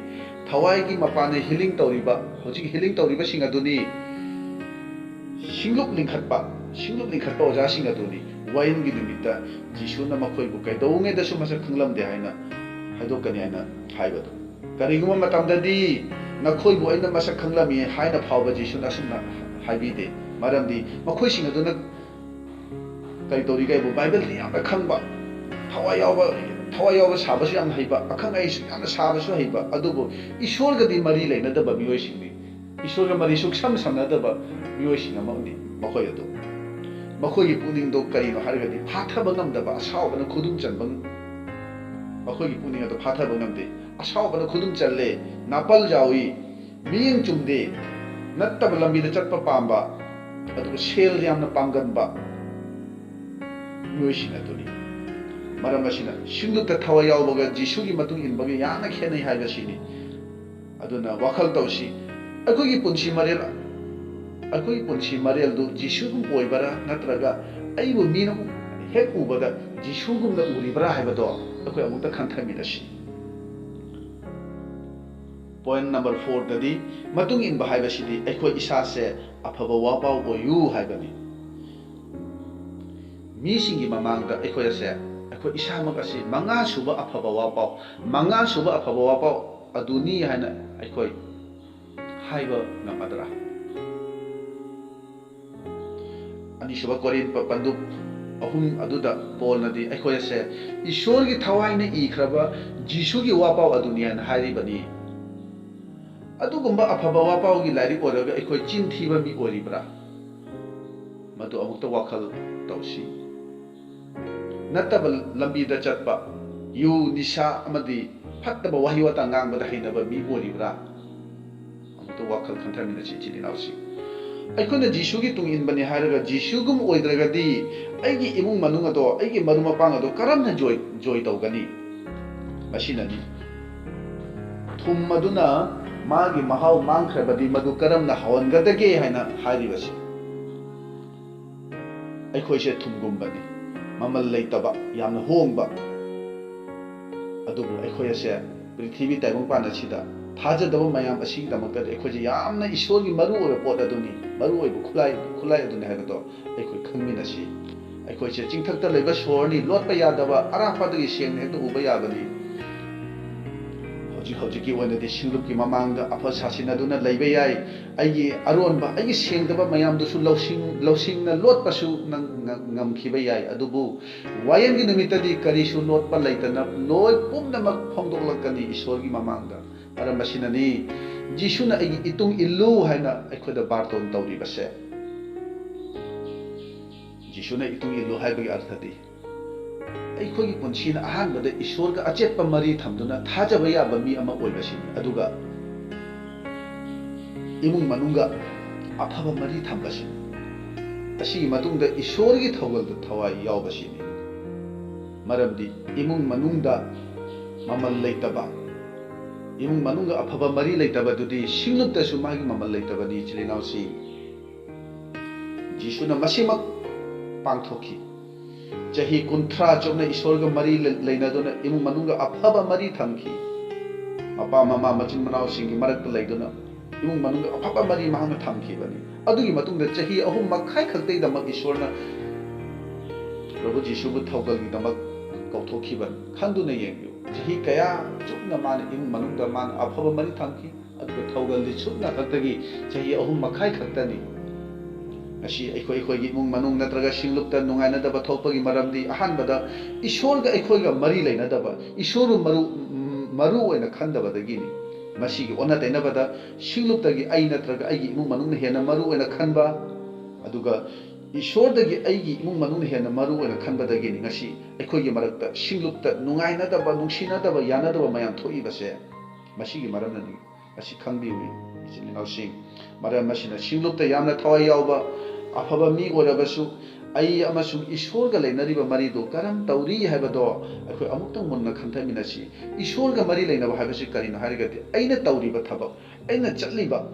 ꯊꯋꯥꯏꯒꯤ ꯃꯄꯥꯟꯗ ꯍꯤꯂꯤꯡ ꯇꯧꯔꯤꯕꯁꯤꯡ ꯑꯗꯨꯅꯤ ꯁꯤꯡꯂꯨꯞ ꯂꯤꯡꯈꯠꯄ ꯑꯣꯖꯥꯁꯤꯡ ꯑꯗꯨꯅꯤ ꯋꯥꯌꯦꯜꯒꯤ ꯅꯨꯃꯤꯠꯇ ꯖꯤꯁꯨꯅ ꯃꯈꯣꯏꯕꯨ ꯀꯩꯗꯧꯉꯩꯗꯁꯨ ꯃꯁꯛ ꯈꯪꯂꯝꯗꯦ ꯍꯥꯏꯅ ꯍꯥꯏꯗꯣꯛꯀꯅꯤ ꯍꯥꯏꯅ ꯍꯥꯏꯕꯗꯨ ꯀꯔꯤꯒꯨꯝꯕ ꯃꯇꯝꯗꯗꯤ ꯅꯈꯣꯏꯕꯨ ꯑꯩꯅ ꯃꯁꯛ ꯈꯪꯂꯝꯃꯤ ꯍꯥꯏꯅ ꯐꯥꯎꯕ ꯖꯤꯁꯨꯅ ꯑꯁꯨꯝꯅ ꯍꯥꯏꯕꯤꯗꯦ ꯃꯔꯝꯗꯤ ꯃꯈꯣꯏꯁꯤꯡ ꯑꯗꯨꯅ ꯀꯔꯤ ꯇꯧꯔꯤꯒꯦꯕꯨ ꯕꯥꯏꯕꯜꯗꯤ ꯌꯥꯝꯅ ꯈꯪꯕ ꯊꯋꯥꯏ ꯌꯥꯎꯕ ꯁꯥꯕꯁꯨ ꯌꯥꯝꯅ ꯍꯩꯕ ꯑꯈꯪ ꯑꯍꯩꯁꯨ ꯌꯥꯝꯅ ꯁꯥꯕꯁꯨ ꯍꯩꯕ ꯑꯗꯨꯕꯨ ꯏꯁꯣꯔꯒꯗꯤ ꯃꯔꯤ ꯂꯩꯅꯗꯕ ꯃꯤꯑꯣꯏꯁꯤꯡꯅꯤ ꯏꯁꯣꯔꯒ ꯃꯔꯤ ꯁꯨꯛꯁꯝ ꯁꯝꯅꯗꯕ ꯃꯤꯑꯣꯏꯁꯤꯡ ꯑꯃꯅꯤ ꯃꯈꯣꯏ ꯑꯗꯨ ꯃꯈꯣꯏꯒꯤ ꯄꯨꯛꯅꯤꯡꯗꯣ ꯀꯔꯤꯅꯣ ꯍꯥꯏꯔꯒꯗꯤ ꯐꯥꯊꯕ ꯉꯝꯗꯕ ꯑꯁꯥꯎꯕꯅ ꯈꯨꯗꯨꯝ ꯆꯟꯕ ꯃꯈꯣꯏꯒꯤ ꯄꯨꯛꯅꯤꯡ ꯑꯗꯨ ꯐꯥꯊꯕ ꯉꯝꯗꯦ ꯑꯁꯥꯎꯕꯅ ꯈꯨꯗꯨꯝ ꯆꯜꯂꯦ ꯅꯥꯄꯜ ꯌꯥꯎꯏ ꯃꯤꯠꯌꯦꯡ ꯆꯨꯝꯗꯦ ꯅꯠꯇꯕ ꯂꯝꯕꯤꯗ ꯆꯠꯄ ꯄꯥꯝꯕ ꯑꯗꯨꯒ ꯁꯦꯜ ꯌꯥꯝꯅ ꯄꯥꯝꯒꯟꯕ ꯃꯤꯑꯣꯏꯁꯤꯡ ꯑꯗꯨꯅꯤ ꯃꯔꯝ ꯑꯁꯤꯅ ꯁꯤꯡꯂꯨꯞꯇ ꯊꯋꯥꯏ ꯌꯥꯎꯕꯒ ꯖꯤꯁꯨꯒꯤ ꯃꯇꯨꯡ ꯏꯟꯕꯒ ꯌꯥꯝꯅ ꯈꯦꯠꯅꯩ ꯍꯥꯏꯕꯁꯤꯅꯤ ꯑꯗꯨꯅ ꯋꯥꯈꯜ ꯇꯧꯁꯤ ꯑꯩꯈꯣꯏꯒꯤ ꯄꯨꯟꯁꯤ ꯃꯔꯦꯜꯗꯨ ꯖꯤꯁꯨꯒꯨꯝ ꯑꯣꯏꯕꯔꯥ ꯅꯠꯇ꯭ꯔꯒ ꯑꯩꯕꯨ ꯃꯤꯅ ꯍꯦꯛ ꯎꯕꯗ ꯖꯤꯁꯨꯒꯨꯝꯅ ꯎꯔꯤꯕ꯭ꯔꯥ ꯍꯥꯏꯕꯗꯣ ꯑꯩꯈꯣꯏ ꯑꯃꯨꯛꯇ ꯈꯟꯊꯃꯤꯟꯅꯁꯤ ꯄꯣꯏꯟꯠ ꯅꯝꯕꯔ 4 ꯗꯗꯤ ꯃꯇꯨꯡ ꯏꯟꯕ ꯍꯥꯏꯕꯁꯤꯗꯤ ꯑꯩꯈꯣꯏ ꯏꯁꯥꯁꯦ ꯑꯐꯕ ꯋꯥꯄꯥꯎ ꯑꯣꯏꯌꯨ ꯍꯥꯏꯕꯅꯤ ꯃꯤꯁꯤꯡꯒꯤ ꯃꯃꯥꯡꯗ ꯑꯩꯈꯣꯏ ꯏꯁꯥꯃꯛ ꯑꯁꯤ 5ꯁꯨꯕ ꯑꯐꯕ ꯋꯥꯄꯥꯎ ꯑꯗꯨꯅꯤ ꯍꯥꯏꯅ ꯑꯩꯈꯣꯏ ꯍꯥꯏꯕ ꯉꯝꯒꯗ꯭ꯔꯥ 2 ꯀꯣꯔꯤꯟꯊ ꯄꯟꯗꯨꯞ ahum aduda polnadi akhoi se ishor gi thawai na ikraba jisu gi wapau adunia na hari bani adugumba afaba wapau gi lari oraga akhoi chin thiba mi oribra madu amukta wakhal tawsi nataba lambi da chatpa yu nisha amadi phattaba wahi wata ngang ba hainaba mi oribra amukta wakhal khanthami na chi chi dinausi ꯑꯩꯈꯣꯏꯅ ꯖꯤꯁꯨꯒꯤ ꯇꯨꯡ ꯏꯟꯕꯅꯤ ꯍꯥꯏꯔꯒ ꯖꯤꯁꯨꯒꯨꯝ ꯑꯣꯏꯗ꯭ꯔꯒꯗꯤ ꯑꯩꯒꯤ ꯏꯃꯨꯡ ꯃꯅꯨꯡ ꯑꯗꯣ ꯑꯩꯒꯤ ꯃꯔꯨꯞ ꯃꯄꯥꯡ ꯑꯗꯣ ꯀꯔꯝꯅ ꯖꯣꯏ ꯇꯧꯒꯅꯤ ꯃꯁꯤꯅꯅꯤ ꯊꯨꯝ ꯑꯗꯨꯅ ꯃꯥꯒꯤ ꯃꯍꯥꯎ ꯃꯥꯡꯈ꯭ꯔꯕꯗꯤ ꯃꯗꯨ ꯀꯔꯝꯅ ꯍꯥꯎꯍꯟꯒꯗꯒꯦ ꯍꯥꯏꯅ ꯍꯥꯏꯔꯤꯕꯁꯤ ꯑꯩꯈꯣꯏꯁꯦ ꯊꯨꯝꯒꯨꯝꯕꯅꯤ ꯃꯃꯜ ꯂꯩꯇꯕ ꯌꯥꯝꯅ ꯍꯣꯡꯕ ꯑꯗꯨꯕꯨ ꯑꯩꯈꯣꯏ ꯑꯁꯦ ꯄ꯭ꯔꯤꯊꯤꯕꯤ ꯇꯥꯏꯕꯪꯄꯥꯟ ꯑꯁꯤꯗ ꯊꯥꯖꯗꯕ ꯃꯌꯥꯝ ꯑꯁꯤꯒꯤꯗꯃꯛꯇꯗꯤ ꯑꯩꯈꯣꯏꯁꯦ ꯌꯥꯝꯅ ꯏꯁꯣꯔꯒꯤ ꯃꯔꯨꯑꯣꯏꯕ ꯄꯣꯠ ꯑꯗꯨꯅꯤ ꯃꯔꯨꯑꯣꯏꯕ ꯈꯨꯠꯂꯥꯏ ꯑꯗꯨꯅꯤ ꯍꯥꯏꯕꯗꯣ ꯑꯩꯈꯣꯏ ꯈꯪꯃꯤꯟꯅꯁꯤ ꯑꯩꯈꯣꯏꯁꯦ ꯆꯤꯡꯊꯛꯇ ꯂꯩꯕ ꯁꯣꯔꯅꯤ ꯂꯣꯠꯄ ꯌꯥꯗꯕ ꯑꯔꯥꯞꯄꯗꯒꯤ ꯁꯦꯡꯅ ꯍꯦꯛꯇ ꯎꯕ ꯌꯥꯕꯅꯤ ꯍꯧꯖꯤꯛꯀꯤ ꯑꯣꯏꯅꯗꯤ ꯁꯤꯡꯂꯨꯞꯀꯤ ꯃꯃꯥꯡꯗ ꯑꯐ ꯁꯥꯁꯤꯟꯅꯗꯨꯅ ꯂꯩꯕ ꯌꯥꯏ ꯑꯩꯒꯤ ꯑꯔꯣꯟꯕ ꯑꯩꯒꯤ ꯁꯦꯡꯗꯕ ꯃꯌꯥꯝꯗꯨꯁꯨ ꯂꯧꯁꯤꯡꯅ ꯂꯣꯠꯄꯁꯨ ꯉꯝꯈꯤꯕ ꯌꯥꯏ ꯑꯗꯨꯕꯨ ꯋꯥꯌꯦꯜꯒꯤ ꯅꯨꯃꯤꯠꯇꯗꯤ ꯀꯔꯤꯁꯨ ꯂꯣꯠꯄ ꯂꯩꯇꯅ ꯂꯣꯏ ꯄꯨꯝꯅꯃꯛ ꯐꯣꯡꯗꯣꯛꯂꯛꯀꯅꯤ ꯏꯁꯣꯔꯒꯤ ꯃꯃꯥꯡꯗ ꯃꯔꯝ ꯑꯁꯤꯅꯅꯤ ꯖꯤꯁꯨꯅ ꯑꯩꯒꯤ ꯏꯇꯨꯡ ꯏꯜꯂꯨ ꯍꯥꯏꯅ ꯑꯩꯈꯣꯏꯗ ꯕꯥꯔꯇꯣꯟ ꯇꯧꯔꯤꯕꯁꯦ ꯖꯤꯁꯨꯅ ꯏꯇꯨꯡ ꯏꯜꯂꯨ ꯍꯥꯏꯕꯒꯤ ꯑꯔꯊꯗꯤ ꯑꯩꯈꯣꯏꯒꯤ ꯄꯨꯟꯁꯤꯅ ꯑꯍꯥꯟꯕꯗ ꯏꯁꯣꯔꯒ ꯑꯆꯦꯠꯄ ꯃꯔꯤ ꯊꯝꯗꯨꯅ ꯊꯥꯖꯕ ꯌꯥꯕ ꯃꯤ ꯑꯃ ꯑꯣꯏꯕꯁꯤꯅꯤ ꯑꯗꯨꯒ ꯏꯃꯨꯡ ꯃꯅꯨꯡꯒ ꯑꯐꯕ ꯃꯔꯤ ꯊꯝꯕꯁꯤꯅꯤ ꯑꯁꯤꯒꯤ ꯃꯇꯨꯡꯗ ꯏꯁꯣꯔꯒꯤ ꯊꯧꯒꯜꯗ ꯊꯋꯥꯏ ꯌꯥꯎꯕꯁꯤꯅꯤ ꯃꯔꯝꯗꯤ ꯏꯃꯨꯡ ꯃꯅꯨꯡꯗ ꯃꯃꯜ ꯂꯩꯇꯕ ꯏꯃꯨꯡ ꯃꯅꯨꯡꯒ ꯑꯐꯕ ꯃꯔꯤ ꯂꯩꯇꯕꯗꯨꯗꯤ ꯁꯤꯡꯂꯨꯞꯇꯁꯨ ꯃꯥꯒꯤ ꯃꯃꯜ ꯂꯩꯇꯕꯅꯤ ꯏꯆꯤꯜ ꯏꯅꯥꯎꯁꯤꯡ ꯖꯤꯁꯨꯅ ꯃꯁꯤꯃꯛ ꯄꯥꯡꯊꯣꯛꯈꯤ ꯆꯍꯤ 30 ꯆꯨꯞꯅ ꯏꯁꯣꯔꯒ ꯃꯔꯤ ꯂꯩꯅꯗꯨꯅ ꯏꯃꯨꯡ ꯃꯅꯨꯡꯒ ꯑꯐꯕ ꯃꯔꯤ ꯊꯝꯈꯤ ꯃꯄꯥ ꯃꯃꯥ ꯃꯆꯤꯟ ꯃꯅꯥꯎꯁꯤꯡꯒꯤ ꯃꯔꯛꯇ ꯂꯩꯗꯨꯅ ꯏꯃꯨꯡ ꯃꯅꯨꯡꯒ ꯑꯐꯕ ꯃꯔꯤ ꯃꯍꯥꯛꯅ ꯊꯝꯈꯤꯕꯅꯤ ꯑꯗꯨꯒꯤ ꯃꯇꯨꯡꯗ ꯆꯍꯤ 3 ꯃꯈꯥꯏ ꯈꯛꯇꯒꯤꯗꯃꯛ ꯏꯁꯣꯔꯅ ꯄ꯭ꯔꯚꯨ ꯖꯤꯁꯨꯕꯨ ꯊꯧꯒꯜꯒꯤꯗꯃꯛ ꯀꯧꯊꯣꯛꯈꯤꯕꯅꯤ ꯈꯟꯗꯨꯅ ꯌꯦꯡꯕꯤꯌꯨ ꯆꯍꯤ ꯀꯌꯥ ꯆꯨꯞꯅ ꯃꯥꯅ ꯏꯃꯨꯡ ꯃꯅꯨꯡꯗ ꯃꯥꯅ ꯑꯐꯕ ꯃꯔꯤ ꯊꯝꯈꯤ ꯑꯗꯨꯒ ꯊꯧꯒꯜꯗꯤ ꯁꯨꯞꯅ ꯈꯛꯇꯒꯤ ꯆꯍꯤ 3 ꯃꯈꯥꯏ ꯈꯛꯇꯅꯤ ꯉꯁꯤ ꯑꯩꯈꯣꯏꯒꯤ ꯏꯃꯨꯡ ꯃꯅꯨꯡ ꯅꯠꯇ꯭ꯔꯒ ꯁꯤꯡꯂꯨꯞꯇ ꯅꯨꯡꯉꯥꯏꯅꯗꯕ ꯊꯣꯛꯄꯒꯤ ꯃꯔꯝꯗꯤ ꯑꯍꯥꯟꯕꯗ ꯏꯁꯣꯔꯒ ꯑꯩꯈꯣꯏꯒ ꯃꯔꯤ ꯂꯩꯅꯗꯕ ꯏꯁꯣꯔꯕꯨ ꯃꯔꯨ ꯑꯣꯏꯅ ꯈꯟꯗꯕꯗꯒꯤꯅꯤ ꯃꯁꯤꯒꯤ ꯑꯣꯟꯅ ꯇꯩꯅꯕꯗ ꯁꯤꯡꯂꯨꯞꯇꯒꯤ ꯑꯩ ꯅꯠꯇ꯭ꯔꯒ ꯑꯩꯒꯤ ꯏꯃꯨꯡ ꯃꯅꯨꯡꯅ ꯍꯦꯟꯅ ꯃꯔꯨ ꯑꯣꯏꯅ ꯈꯟꯕ ꯑꯗꯨꯒ ꯏꯁꯣꯔꯗꯒꯤ ꯑꯩꯒꯤ ꯏꯃꯨꯡ ꯃꯅꯨꯡꯅ ꯍꯦꯟꯅ ꯃꯔꯨ ꯑꯣꯏꯅ ꯈꯟꯕꯗꯒꯤꯅꯤ ꯉꯁꯤ ꯑꯩꯈꯣꯏꯒꯤ ꯃꯔꯛꯇ ꯁꯤꯡꯂꯨꯞꯇ ꯅꯨꯡꯉꯥꯏꯅꯗꯕ ꯅꯨꯡꯁꯤꯅꯗꯕ ꯌꯥꯅꯗꯕ ꯃꯌꯥꯝ ꯊꯣꯛꯏꯕꯁꯦ ꯃꯁꯤꯒꯤ ꯃꯔꯝꯅꯅꯤ ꯃꯁꯤ ꯈꯪꯕꯤꯌꯨ ꯏꯆꯤꯜ ꯏꯅꯥꯎꯁꯤꯡ ꯃꯔꯝ ꯑꯁꯤꯅ ꯁꯤꯡꯂꯨꯞꯇ ꯌꯥꯝꯅ ꯊꯋꯥꯏ ꯌꯥꯎꯕ ꯑꯐꯕ ꯃꯤ ꯑꯣꯏꯔꯕꯁꯨ ꯑꯩ ꯑꯃꯁꯨꯡ ꯏꯁꯣꯔꯒ ꯂꯩꯅꯔꯤꯕ ꯃꯔꯤꯗꯨ ꯀꯔꯝ ꯇꯧꯔꯤ ꯍꯥꯏꯕꯗꯣ ꯑꯩꯈꯣꯏ ꯑꯃꯨꯛꯇꯪ ꯃꯨꯟꯅ ꯈꯟꯊꯃꯤꯟꯅꯁꯤ ꯏꯁꯣꯔꯒ ꯃꯔꯤ ꯂꯩꯅꯕ ꯍꯥꯏꯕꯁꯤ ꯀꯔꯤꯅꯣ ꯍꯥꯏꯔꯒꯗꯤ ꯑꯩꯅ ꯇꯧꯔꯤꯕ ꯊꯕꯛ ꯑꯩꯅ ꯆꯠꯂꯤꯕ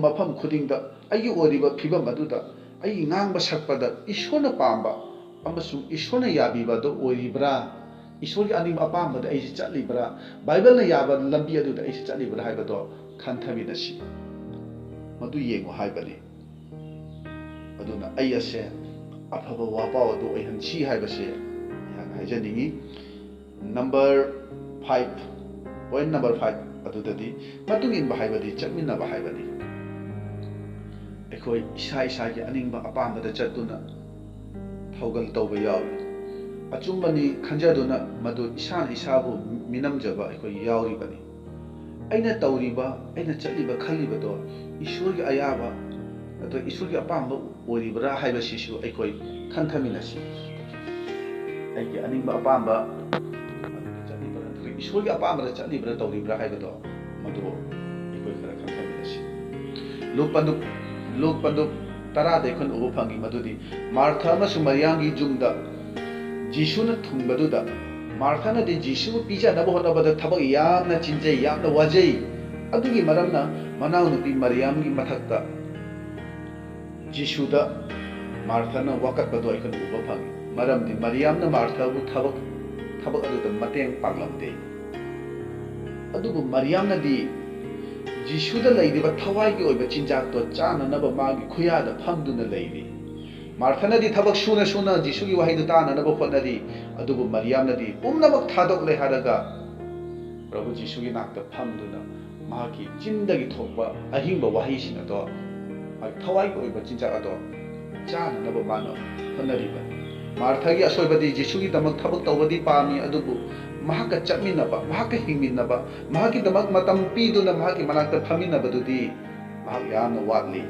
ꯃꯐꯝ ꯈꯨꯗꯤꯡꯗ ꯑꯩꯒꯤ ꯑꯣꯏꯔꯤꯕ ꯐꯤꯕꯝ ꯑꯗꯨꯗ ꯑꯩꯒꯤ ꯉꯥꯡꯕ ꯁꯛꯄꯗ ꯏꯁꯣꯔꯅ ꯄꯥꯝꯕ ꯑꯃꯁꯨꯡ ꯏꯁꯣꯔꯅ ꯌꯥꯕꯤꯕꯗꯣ ꯑꯣꯏꯔꯤꯕ꯭ꯔꯥ ꯏꯁꯣꯔꯒꯤ ꯑꯅꯤꯡꯕ ꯑꯄꯥꯝꯕꯗ ꯑꯩꯁꯤ ꯆꯠꯂꯤꯕ꯭ꯔꯥ ꯕꯥꯏꯕꯜꯅ ꯌꯥꯕ ꯂꯝꯕꯤ ꯑꯗꯨꯗ ꯑꯩꯁꯤ ꯆꯠꯂꯤꯕ꯭ꯔꯥ ꯍꯥꯏꯕꯗꯣ ꯈꯟꯊꯃꯤꯟꯅꯁꯤ ꯃꯗꯨ ꯌꯦꯡꯉꯨ ꯍꯥꯏꯕꯅꯤ ꯑꯗꯨꯅ ꯑꯩ ꯑꯁꯦ ꯑꯐꯕ ꯋꯥꯄꯥꯎ ꯑꯗꯨ ꯑꯣꯏꯍꯟꯁꯤ ꯍꯥꯏꯕꯁꯦ ꯑꯩꯍꯥꯛꯅ ꯍꯥꯏꯖꯅꯤꯡꯉꯤ ꯄꯣꯏꯟ ꯅꯝꯕꯔ 5 ꯑꯗꯨꯗꯗꯤ ꯃꯇꯨꯡ ꯏꯟꯕ ꯍꯥꯏꯕꯗꯤ ꯆꯠꯃꯤꯟꯅꯕ ꯍꯥꯏꯕꯅꯤ ꯑꯩꯈꯣꯏ ꯏꯁꯥꯒꯤ ꯑꯅꯤꯡꯕ ꯑꯄꯥꯝꯕꯗ ꯆꯠꯇꯨꯅ ꯊꯧꯒꯜ ꯇꯧꯕ ꯌꯥꯎꯏ ꯑꯆꯨꯝꯕꯅꯤ ꯈꯟꯖꯗꯨꯅ ꯃꯗꯨ ꯏꯁꯥꯅ ꯏꯁꯥꯕꯨ ꯃꯤꯅꯝꯖꯕ ꯑꯩꯈꯣꯏ ꯌꯥꯎꯔꯤꯕꯅꯤ ꯑꯩꯅ ꯇꯧꯔꯤꯕ ꯑꯩꯅ ꯆꯠꯂꯤꯕ ꯈꯜꯂꯤꯕꯗꯣ ꯏꯁꯣꯔꯒꯤ ꯑꯌꯥꯕ ꯅꯠꯇ꯭ꯔꯒ ꯏꯁꯣꯔꯒꯤ ꯑꯄꯥꯝꯕ ꯑꯣꯏꯔꯤꯕ꯭ꯔꯥ ꯍꯥꯏꯕꯁꯤꯁꯨ ꯑꯩꯈꯣꯏ ꯈꯟꯊꯃꯤꯟꯅꯁꯤ ꯑꯩꯒꯤ ꯑꯅꯤꯡꯕ ꯑꯄꯥꯝꯕ ꯆꯠꯂꯤꯕ꯭ꯔꯥ ꯅꯠꯇ꯭ꯔꯒ ꯏꯁꯣꯔꯒꯤ ꯑꯄꯥꯝꯕꯗ ꯆꯠꯂꯤꯕ꯭ꯔꯥ ꯇꯧꯔꯤꯕ꯭ꯔꯥ ꯍꯥꯏꯕꯗꯣ ꯃꯗꯨ ꯑꯩꯈꯣꯏ ꯈꯔ ꯈꯟꯊꯃꯤꯟꯅꯁꯤ ꯂꯨꯛ ꯄꯟꯗꯨꯞ 10ꯗ ꯑꯩꯈꯣꯏꯅ ꯎꯕ ꯐꯪꯉꯤ ꯃꯗꯨꯗꯤ ꯃꯥꯔꯊꯥ ꯑꯃꯁꯨꯡ ꯃꯔꯤꯌꯥꯝꯒꯤ ꯌꯨꯝꯗ ꯖꯤꯁꯨꯅ ꯊꯨꯡꯕꯗꯨꯗ ꯃꯥꯔꯊꯥꯅꯗꯤ ꯖꯤꯁꯨꯕꯨ ꯄꯤꯖꯅꯕ ꯍꯣꯠꯅꯕꯗ ꯊꯕꯛ ꯌꯥꯝꯅ ꯆꯤꯟꯖꯩ ꯌꯥꯝꯅ ꯋꯥꯖꯩ ꯑꯗꯨꯒꯤ ꯃꯔꯝꯅ ꯃꯅꯥꯎꯅꯨꯄꯤ ꯃꯔꯤꯌꯥꯝꯒꯤ ꯃꯊꯛꯇ ꯖꯤꯁꯨꯗ ꯃꯥꯔꯊꯥꯅ ꯋꯥꯀꯠꯄꯗꯣ ꯑꯩꯈꯣꯏꯅ ꯎꯕ ꯐꯪꯉꯤ ꯃꯔꯝꯗꯤ ꯃꯔꯤꯌꯥꯝꯅ ꯃꯥꯔꯊꯥꯕꯨ ꯊꯕꯛ ꯑꯗꯨꯗ ꯃꯇꯦꯡ ꯄꯥꯡꯂꯝꯗꯦ ꯑꯗꯨꯕꯨ ꯃꯔꯤꯌꯥꯝꯅꯗꯤ ꯖꯤꯁꯨꯗ ꯂꯩꯔꯤꯕ ꯊꯋꯥꯏꯒꯤ ꯑꯣꯏꯕ ꯆꯤꯟꯖꯥꯛꯇꯣ ꯆꯥꯅꯅꯕ ꯃꯥꯒꯤ ꯈꯨꯌꯥꯗ ꯐꯝꯗꯨꯅ ꯂꯩꯔꯤ ꯃꯥꯔꯊꯥꯅꯗꯤ ꯊꯕꯛ ꯁꯨꯅ ꯖꯤꯁꯨꯒꯤ ꯋꯥꯍꯩꯗꯨ ꯇꯥꯅꯅꯕ ꯍꯣꯠꯅꯔꯤ ꯑꯗꯨꯕꯨ ꯃꯔꯤꯌꯥꯝꯅꯗꯤ ꯄꯨꯝꯅꯃꯛ ꯊꯥꯗꯣꯛꯂꯦ ꯍꯥꯏꯔꯒ ꯄ꯭ꯔꯚꯨ ꯖꯤꯁꯨꯒꯤ ꯅꯥꯛꯇ ꯐꯝꯗꯨꯅ ꯃꯍꯥꯛꯀꯤ ꯆꯤꯟꯗꯒꯤ ꯊꯣꯛꯄ ꯑꯍꯤꯡꯕ ꯋꯥꯍꯩꯁꯤꯡ ꯑꯗꯣ ꯊꯋꯥꯏꯒꯤ ꯑꯣꯏꯕ ꯆꯤꯟꯖꯥꯛ ꯑꯗꯣ चाननब मानो होनरिबा मार्थागी असोयबदी जिसुगी दमक थबक तौबदी पामी अदुबु महाक चटमिनबा महाक हिंगमिनबा महाकी दमक मतम पीदुना महाकी मनाक्ता फमिनबदुदी महाक यामना वाटली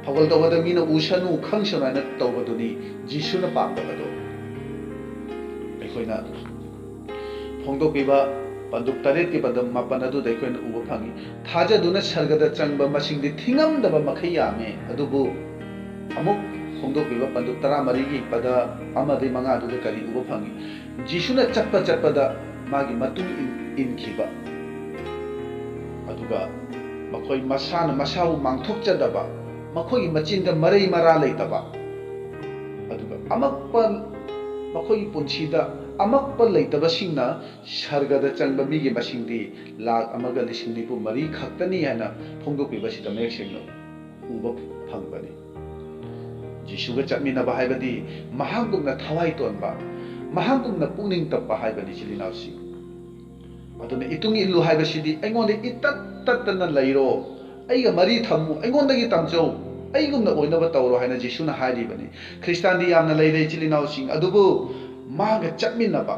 थगल तौबदा मीना उशनु खंगसनाना तौबदुनी जिसुना पामदबदो अखोइना फोंदोकिबा पंदुक तरेत की पदम मापन अदु दैखोइन उब फंगी थाजदुना सर्गदा चंगबा मसिंगदि थिंगमदबा मखै यामे अदुबु अमुक फोंदोकिबा पंदुक 13 की पद अमदि मंगा अदु करी उब फंगी जिसुना चप्पदा मागी मतुंग इनखिबा अदुगा मखोइ मसाना मसाउ मांगथोकचदबा मखोइ मचिंदा मरै मरा लेतबा अदुगा अमक्पा मखोइ पुंसीदा अमक्पा लेतबसिंगना सर्गदा चंगबा मिगी मसिंगदि लाख अमगा लिसिंग निपु मरी खक्तनी हैना फोंदोकिबसिदा मेक्सिंगनो उब फंगबनी जिसुगा चटमिनबा हाइबदी महागुमना थवाई तोनबा महागुमना पुनिंग तप्पा हाइबनी चिलिनाउसी अदुना इतुंग इल्लु हाइबसिदी अइंगोंदे इतत तत्तना लैरो अइगा मरी थम्मु अइंगोंदगी तमजौ अइगुमना ओइनबा तौरो हाइना जिसुना हाइरिबनी ख्रिस्तानदी यामना लैरे चिलिनाउसिंग अदुबु मागा चटमिनबा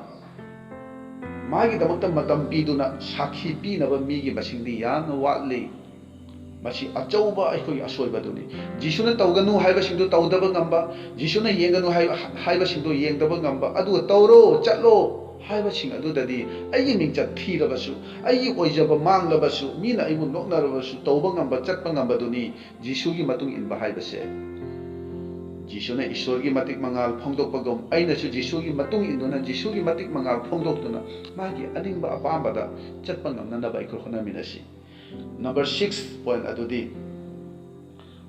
मागी दमक्ता मतम पीदुना साखी पीनबा मीगी मसिंगदी यामना वाटली मसी अचौबा अखोई असोइबदुनी जिसुना तौगनु हाइबसिंदु तौदबा ngamba जिसुना येंगनु हाइबसिंदु येंगदबा ngamba अदु तौरो चलो हाइबसिंग अदुददी अइगी मिंगचा थीरबसु अइगी ओइजबा मांगलबसु मीना अइबु नोकनरबसु तौबा ngamba चटपा ngambaduni जिसुगी मतुंग इनबा हाइबसे जिसुना ईश्वरगी मतिक मंगाल फोंदोकपगम अइनसु जिसुगी मतुंग इन्दुना जिसुगी मतिक मंगाल फोंदोकतुना मागी अनिंगबा अपामबदा चटपा ngamnanaba अइखो होनामिनसि Number 6 point adudi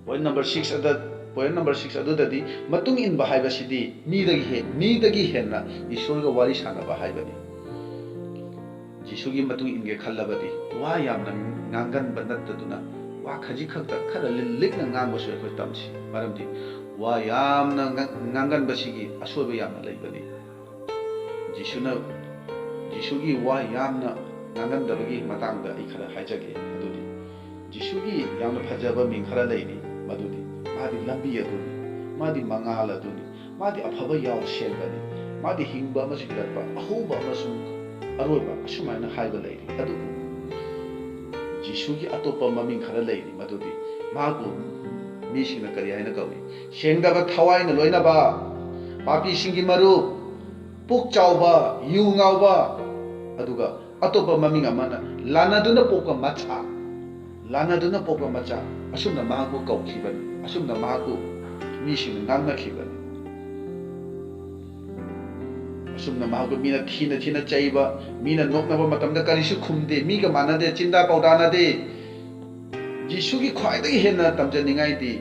point number 6 adudadi matung in bahai basidi midagi henna ishor ga wari sana bahai bani jisugi matung in ge khallabadi wa yamna ngangan banataduna wa khaji khakta khara likna ngang basu ko tamsi maramdi wa yamna ngangan basigi asoba yamna leibani jisugi wa yamna ngangan dabagi matangda ai khara haijage adudi jisugi yamna phajaba ming khara leini madudi madi lambi aduni madi mangal aduni madi afaba yaw shelbani madi hingba amasu kiratba ahuba amasu aroiba asumana haiba leini adu jisugi atopa maming khara leini madudi magu misina kari haina kawi sengdaba thawai na loina ba papi singi maru puk chauba yu ngauba aduga अतोपा ममिंग अमना लानादुना पोका मचा असुमना माहाकु कौखिबन असुमना माहाकु missing ngangnakhiban असुमना माहाकु Meena थीना चैबा Meena नोकनबा मतमदा करिसु खुमदे मीगा मानदे Chinda पौदानादे जिसुगी ख्वाइदगी हेना तमजनिंगाइदि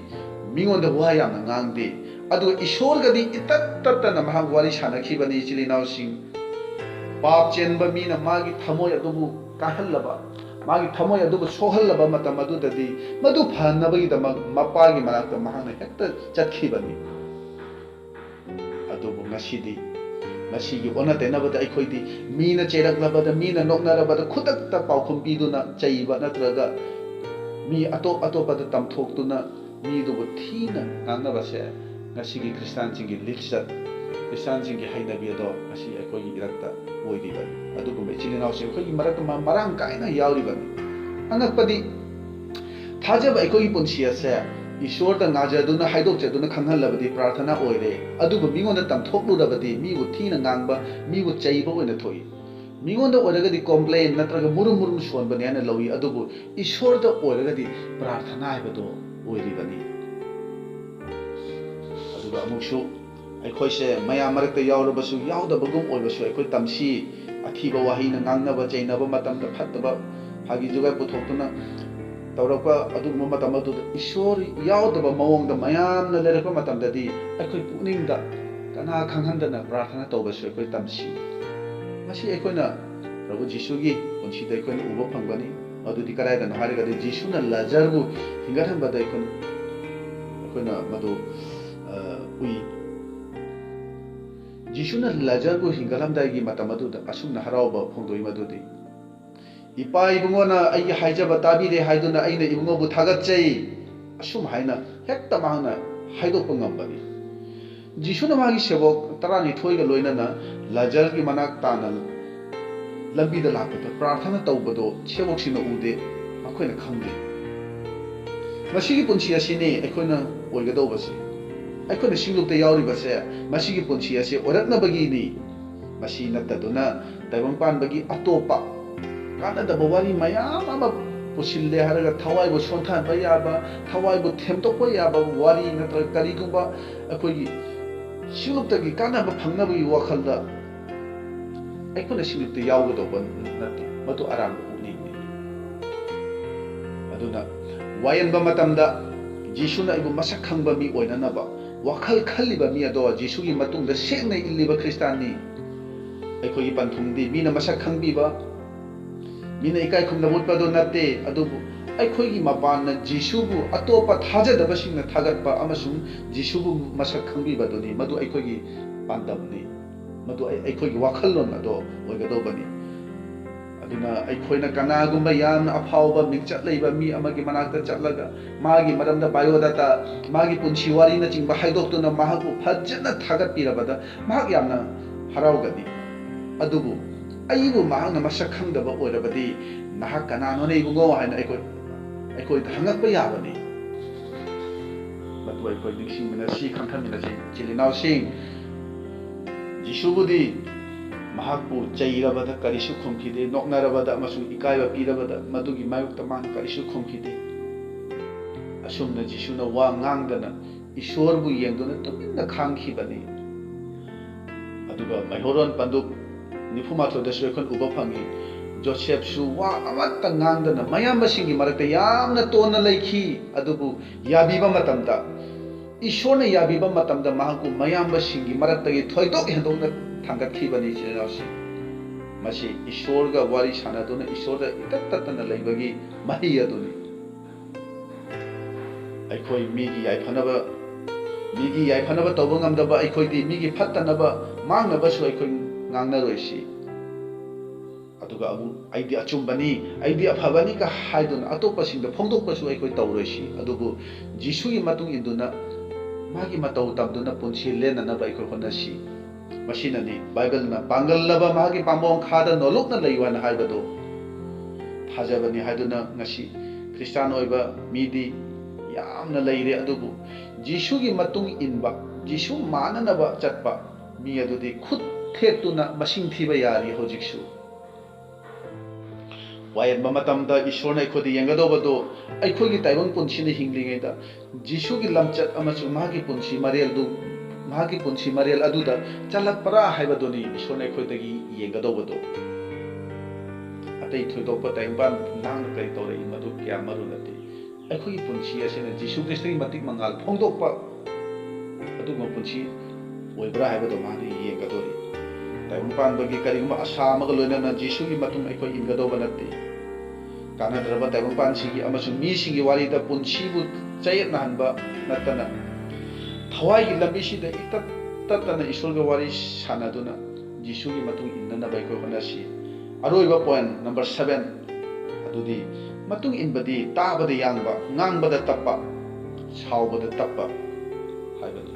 मिंगोंदा वा यामना nganगदे अदु ईश्वरगदि इतत तत्तना माहाक वारी सानखिबनी चिलिनाउसिंग पाप चेनबा मीना मागी थमोय अदुबु काहल्लबा मागी थमोय अदुबु सोहल्लबा मतम अदुददी मदु फनबगी दमक मपागी मनाक्ता महाना हेक्ता चटखिबनी अदुबु ngasiगी ओना तेनबदा अखोइदि मीना चेरक्लबदा मीना नोकनरबदा खुदक्ता पाउखुम पिदुना चैबा नत्रगा मी अतोपदा तमथोक्तुना मीदुबु थीना ngangnabase ngasiगी क्रिस्तान सिंगी लिचत क्रिस्तान सिंगी हाइनबी अदो ngasi अखोइगी इरक्ता ओइदिबन अदुगुमे चिलिनाउसे अखोइगी मरक मरांग काइना याउरिबन अंगकपदि थाजब अखोइगी पुंसियासे ईश्वरदा ngajaदुना हाइदोकचदुना खंगहलबदि प्रार्थना ओइरे अदुगु मिगोंदा तमथोक्लुरबदि मीबु थीना nganगबा मीबु चैबा ओइना थोइ मिगोंदा ओइरगदि कॉम्प्लेन नत्रगा मुरुम सोनबने ना लवी अदुगु ईश्वरदा ओइरगदि प्रार्थना हाइबदो ओइरिबनि अदुगा अमुक्सु अखोइसे मया मरक्ता याउरबसु याउदबगुम ओइबसु अखोइ तमसी अथीबा वाहिना ngangnaba चैनबा मतमदा फत्तबा फागी जुगाय पुथोक्तुना तौरक्पा अदुगुम मतमदु ईश्वर याउदबा मवोंगदा मयामना लेरक्पा मतमददि अखोइ पुनिंगदा कना खंगहंदना प्रार्थना तौबसु अखोइ तमसी मसी अखोइना प्रभु जिसुगी पुंसीदा अखोइना उबा फंगबनी अदुदि करायदना हारिगदि जिसुना लाजरबु हिंगाथंबदा अखोइना मदु उइ जिसुना लाजरबु हिंगालमदाइगी मतमदुदा असुमना हरावबा फोंदोइ मदुदि इपा इबुंगोना अइगी हाइजबा ताबिरे हाइदुना अइना इबुंगोबु थागतचै असुम हाइना हेक्ता माहना हाइदोꯛꯄ ngambani जिसुना मागी सेवक तरानी थोइगा लोइनना लाजर की मनाक ताना लंबीदा लापदा प्रार्थना तौबदो सेवकसिना उदे मखोइना खंगदे मसीगी पुंसी असिने अखोइना ओइगदौबसी अखोइना सिंगलुकते याउरिबसे मसीगी पुंसी असे ओरकनबगिनी मसी नत्तदुना ताइबंपानबगी अतोपा कानदबा वारी मयाम अमा पुसिल्ले हारगा थवाइबो सोंथानबा याबा थवाइबो थेमतोकबा याबा वारी नत्र करिगुंबा अखोइगी सिंगलुकतगी कानबा फंगनबगी वाखलदा अखोइना सिंगलुकते याउगदौबा नत्ते मदु आराम उनिंगनि अदुना वायनबा मतमदा जिसुना इबु मसक खंगबा मी ओइननबा वाखल खल्लिबा मी अदो जिसुगी मतुंगदा सेंगना इल्लिबा ख्रिस्ताननी अखोइगी पंथुंगदी मीना मसक खंगबीबा मीना इकाई खुमनबुटपदो नत्ते अदुबु अखोइगी मपान जिसुबु अतोपा थाजदबसिंगना थागतपा अमसुंग जिसुबु मसक खंगबीबदोनी मदु अखोइगी पांदमनी मदु अखोइगी वाखललोन अदो ओइगदोबनी अदुना अखोइना कनागुंबा याम अफावबा मिक्चत लैबा मी अमगी मनाक्ता चटलगा मागी मरमदा बायोडाटा मागी पुंसी वारीना चिंबा हाइदोक्तुना माहाकु फजना थागतपिरबदा माहाक यामना हरावगनी अदुबु अइबु माहाकना मसक खंगदबा ओइरबदी नाहाक कनानोने इबुगो हाइना अखोइ हंगकपा याबनी मदु अखोइ निंगसिंगमिना सि खंथमिनासि चिलिनावसिंग जिसुबुदी महाकु चैरबदा करिसु खुमखिदे नोकनारबदा अमसुंग इकाइबा पीरबदा मदुगी मायुक्ता मान करिसु खुमखिदे असुमना जिसुना वा ngang ईश्वरबु येंगदुना तुमिन्ना खांगखिबनी अदुगा मैहोरन पंदुक निफुमाथोदसु एखन उबा फंगी जोसेफसु वा अमत्ता ngang मयामबसिंगी मरक्ता यामना तोना लैखी अदुबु याबीबा मतमदा ईश्वरना याबीबा मतमदा महाकु मयामबसिंगी मरक्तगी थोइदोक हेंदोकना थांगतखिबनी चिनावसि मसी ईश्वरगा वारी सानादुना ईश्वरदा इतत ततना लैबगी मही अदुनी अखोइ मीगी याइफनबा तौबा ngamdaba अखोइदी मीगी फत्तनबा मांगनबसु अखोइ ngangnaroi अदुगा अमु आइदी अचुंबनी आइदी अफबनी का हाइदुना अतोपसिंग फोंदोकपसु अखोइ तौरोइसि अदुबु जिसुगी मतुंग इंदुना मागी मतौ तबदुना पुंसी लेननबा अखोइ होनसि मसिननी बाइबलना पांगलनबा मागी पांबों खादा नोलुकना लैवाना हाइबदो थाजबनी हाइदुना ngasi ख्रिस्तान ओइबा मीदी यामना लैरे अदुबु जिसुगी मतुंग इनबा जिसु माननबा चटपा मी अदुदी खुद थेतुना मसिंग थीबा यारी होजिकसु वायनबा मतमदा ईश्वरना अखोदी येंगदोबदो अखोगी ताइबंग पुंसीना हिंगलिङैदा जिसुगी लमचत अमसु मागी पुंसी मरेलदु मागी पुंसी मरेल अदुदा चलकपरा हाइबदोनी ईश्वरना अखोइदगी येंगदोबदो अतै थोइदोकपा ताइबंपान नांग कई तौरई मदु क्या मरु नति अखोगी पुंसी असेना जिसु ख्रिस्टगी मतिक मंगाल फोंदोकपा अदुगो पुंसी ओइब्रा हाइबदो मानी येंगदोरी ताइबंपानबगी करिगुमा आशा अमगा लोइनना जिसुगी मतुंग अखोइ इनगदोबा नति कानाद्रबा ताइबंपानसिगी अमसु मीसिगी वारीदा पुंसीबु चयतनाहनबा नत्तना थवाइगी लंबीसिदा इतत ततना ईश्वरगा वारी सानादुना जिसुगी मतुंग इननबा अखोइ होनसि अरोइबा पॉइंट नंबर 7 अदुदी मतुंग इनबदी ताबदा यांगबा ngangbada tappa सावबदा tappa हाइबदु